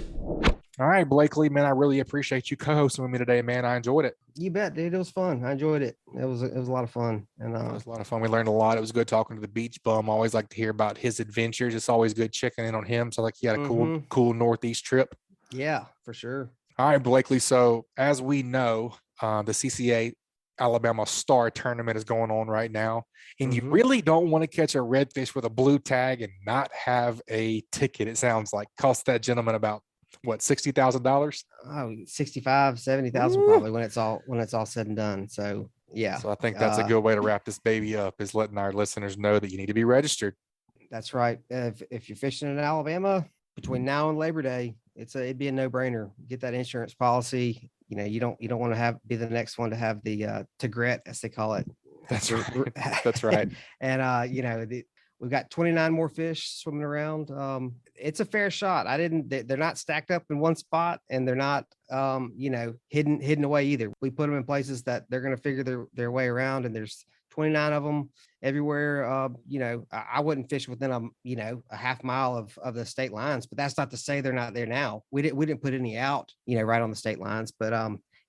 [SPEAKER 1] All right, Blakely, man, I really appreciate you co-hosting with me today, man. I enjoyed it.
[SPEAKER 2] You bet, dude. It was fun. I enjoyed it. It was a lot of fun. And
[SPEAKER 1] It was a lot of fun. We learned a lot. It was good talking to the beach bum. I always like to hear about his adventures. It's always good checking in on him. So like he had a cool Northeast trip.
[SPEAKER 2] Yeah, for sure.
[SPEAKER 1] All right, Blakely. So as we know, the CCA Alabama Star Tournament is going on right now. And you really don't want to catch a redfish with a blue tag and not have a ticket. It sounds like cost that gentleman about what, $60,000?
[SPEAKER 2] Oh, 65, 70,000 probably when it's all said and done. So yeah.
[SPEAKER 1] So I think that's a good way to wrap this baby up, is letting our listeners know that you need to be registered.
[SPEAKER 2] That's right. If you're fishing in Alabama between now and Labor Day, it'd be a no-brainer. Get that insurance policy. You know, you don't want to be the next one to have the tigret, as they call it.
[SPEAKER 1] That's right. That's right.
[SPEAKER 2] And we've got 29 more fish swimming around. It's a fair shot. They're not stacked up in one spot, and they're not, hidden away either. We put them in places that they're going to figure their way around, and there's 29 of them everywhere. I wouldn't fish within a half mile of the state lines, but that's not to say they're not there now. We didn't put any out, right on the state lines, but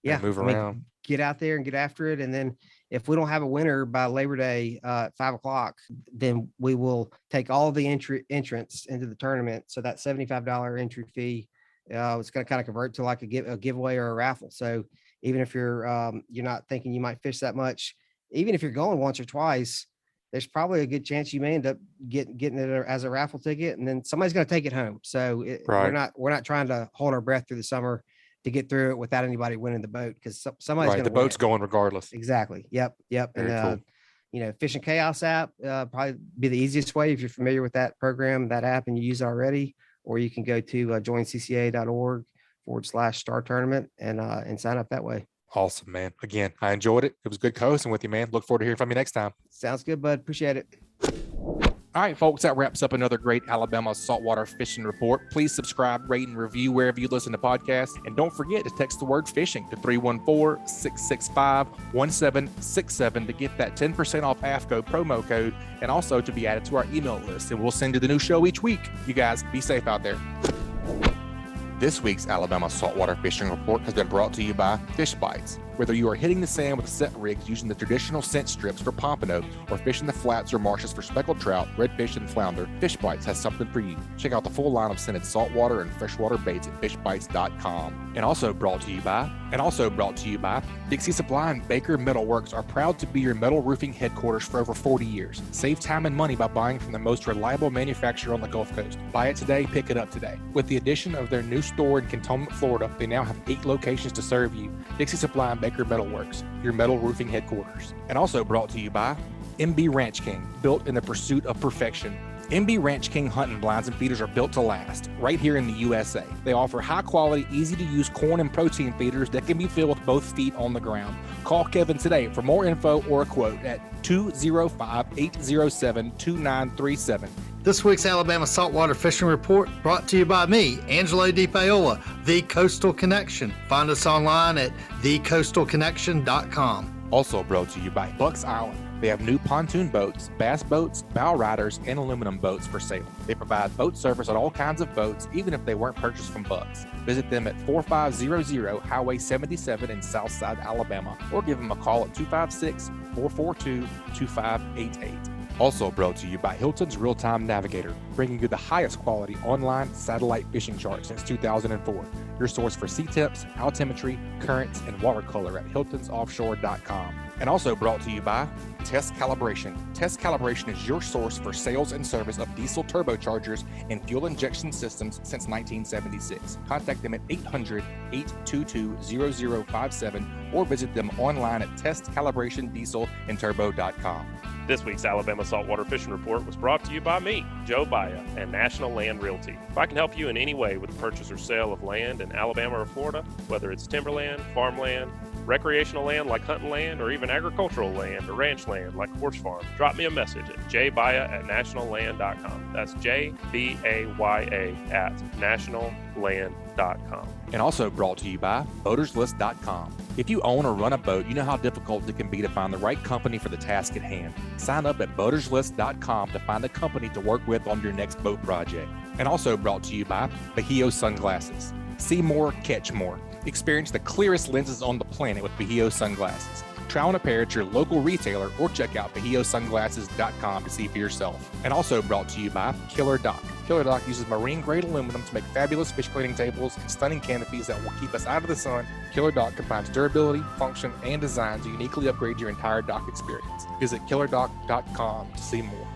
[SPEAKER 1] move around.
[SPEAKER 2] Get out there and get after it. And then if we don't have a winner by Labor Day at 5:00, then we will take all the entrants into the tournament. So that $75 entry fee, it's going to kind of convert to like a giveaway or a raffle. So even if you're not thinking you might fish that much, even if you're going once or twice, there's probably a good chance you may end up getting it as a raffle ticket, and then somebody's going to take it home. So we're not trying to hold our breath through the summer to get through it without anybody winning the boat, because somebody's going to
[SPEAKER 1] the boat's going regardless.
[SPEAKER 2] Exactly. Yep.
[SPEAKER 1] Very cool.
[SPEAKER 2] Fishing Chaos app probably be the easiest way if you're familiar with that program, that app, and you use it already, or you can go to joincca.org/star tournament and sign up that way.
[SPEAKER 1] Awesome, man. Again, I enjoyed it. It was good co-hosting with you, man. Look forward to hearing from you next time.
[SPEAKER 2] Sounds good, bud. Appreciate it.
[SPEAKER 1] All right, folks, that wraps up another great Alabama saltwater fishing report. Please subscribe, rate, and review wherever you listen to podcasts. And don't forget to text the word fishing to 314-665-1767 to get that 10% off AFCO promo code, and also to be added to our email list. And we'll send you the new show each week. You guys be safe out there. This week's Alabama Saltwater Fishing Report has been brought to you by Fishbites. Whether you are hitting the sand with set rigs using the traditional scent strips for pompano, or fishing the flats or marshes for speckled trout, redfish, and flounder, Fishbites has something for you. Check out the full line of scented saltwater and freshwater baits at fishbites.com. And also brought to you by Dixie Supply and Baker Metalworks are proud to be your metal roofing headquarters for over 40 years. Save time and money by buying from the most reliable manufacturer on the Gulf Coast. Buy it today, pick it up today. With the addition of their new store in Cantonment, Florida, they now have 8 locations to serve you. Dixie Supply and Baker Metalworks, your metal roofing headquarters. And also brought to you by MB Ranch King, built in the pursuit of perfection. MB Ranch King hunting blinds and feeders are built to last, right here in the USA. They offer high-quality, easy-to-use corn and protein feeders that can be filled with both feet on the ground. Call Kevin today for more info or a quote at 205-807-2937.
[SPEAKER 6] This week's Alabama Saltwater Fishing Report brought to you by me, Angelo Depaola, The Coastal Connection. Find us online at thecoastalconnection.com.
[SPEAKER 1] Also brought to you by Bucks Island. They have new pontoon boats, bass boats, bow riders, and aluminum boats for sale. They provide boat service on all kinds of boats, even if they weren't purchased from Bucks. Visit them at 4500 Highway 77 in Southside, Alabama, or give them a call at 256-442-2588. Also brought to you by Hilton's Real-Time Navigator, bringing you the highest quality online satellite fishing charts since 2004. Your source for sea temps, altimetry, currents, and watercolor at hiltonsoffshore.com. And also brought to you by Test Calibration. Test Calibration is your source for sales and service of diesel turbochargers and fuel injection systems since 1976. Contact them at 800-822-0057 or visit them online at testcalibrationdieselandturbo.com.
[SPEAKER 7] This week's Alabama Saltwater Fishing Report was brought to you by me, Joe Baya, and National Land Realty. If I can help you in any way with the purchase or sale of land in Alabama or Florida, whether it's timberland, farmland, Recreational land like hunting land, or even agricultural land or ranch land like horse farm, drop me a message at jbaya@nationalland.com. That's JBAYA@nationalland.com.
[SPEAKER 1] And also brought to you by boaterslist.com. If you own or run a boat, you know how difficult it can be to find the right company for the task at hand. Sign up at boaterslist.com to find a company to work with on your next boat project. And also brought to you by Bahio Sunglasses. See more, catch more. Experience the clearest lenses on the planet with Bahio Sunglasses. Try on a pair at your local retailer or check out bahiosunglasses.com to see for yourself. And also brought to you by KillerDock. KillerDock uses marine grade aluminum to make fabulous fish cleaning tables and stunning canopies that will keep us out of the sun. KillerDock combines durability, function, and design to uniquely upgrade your entire dock experience. Visit killerdock.com to see more.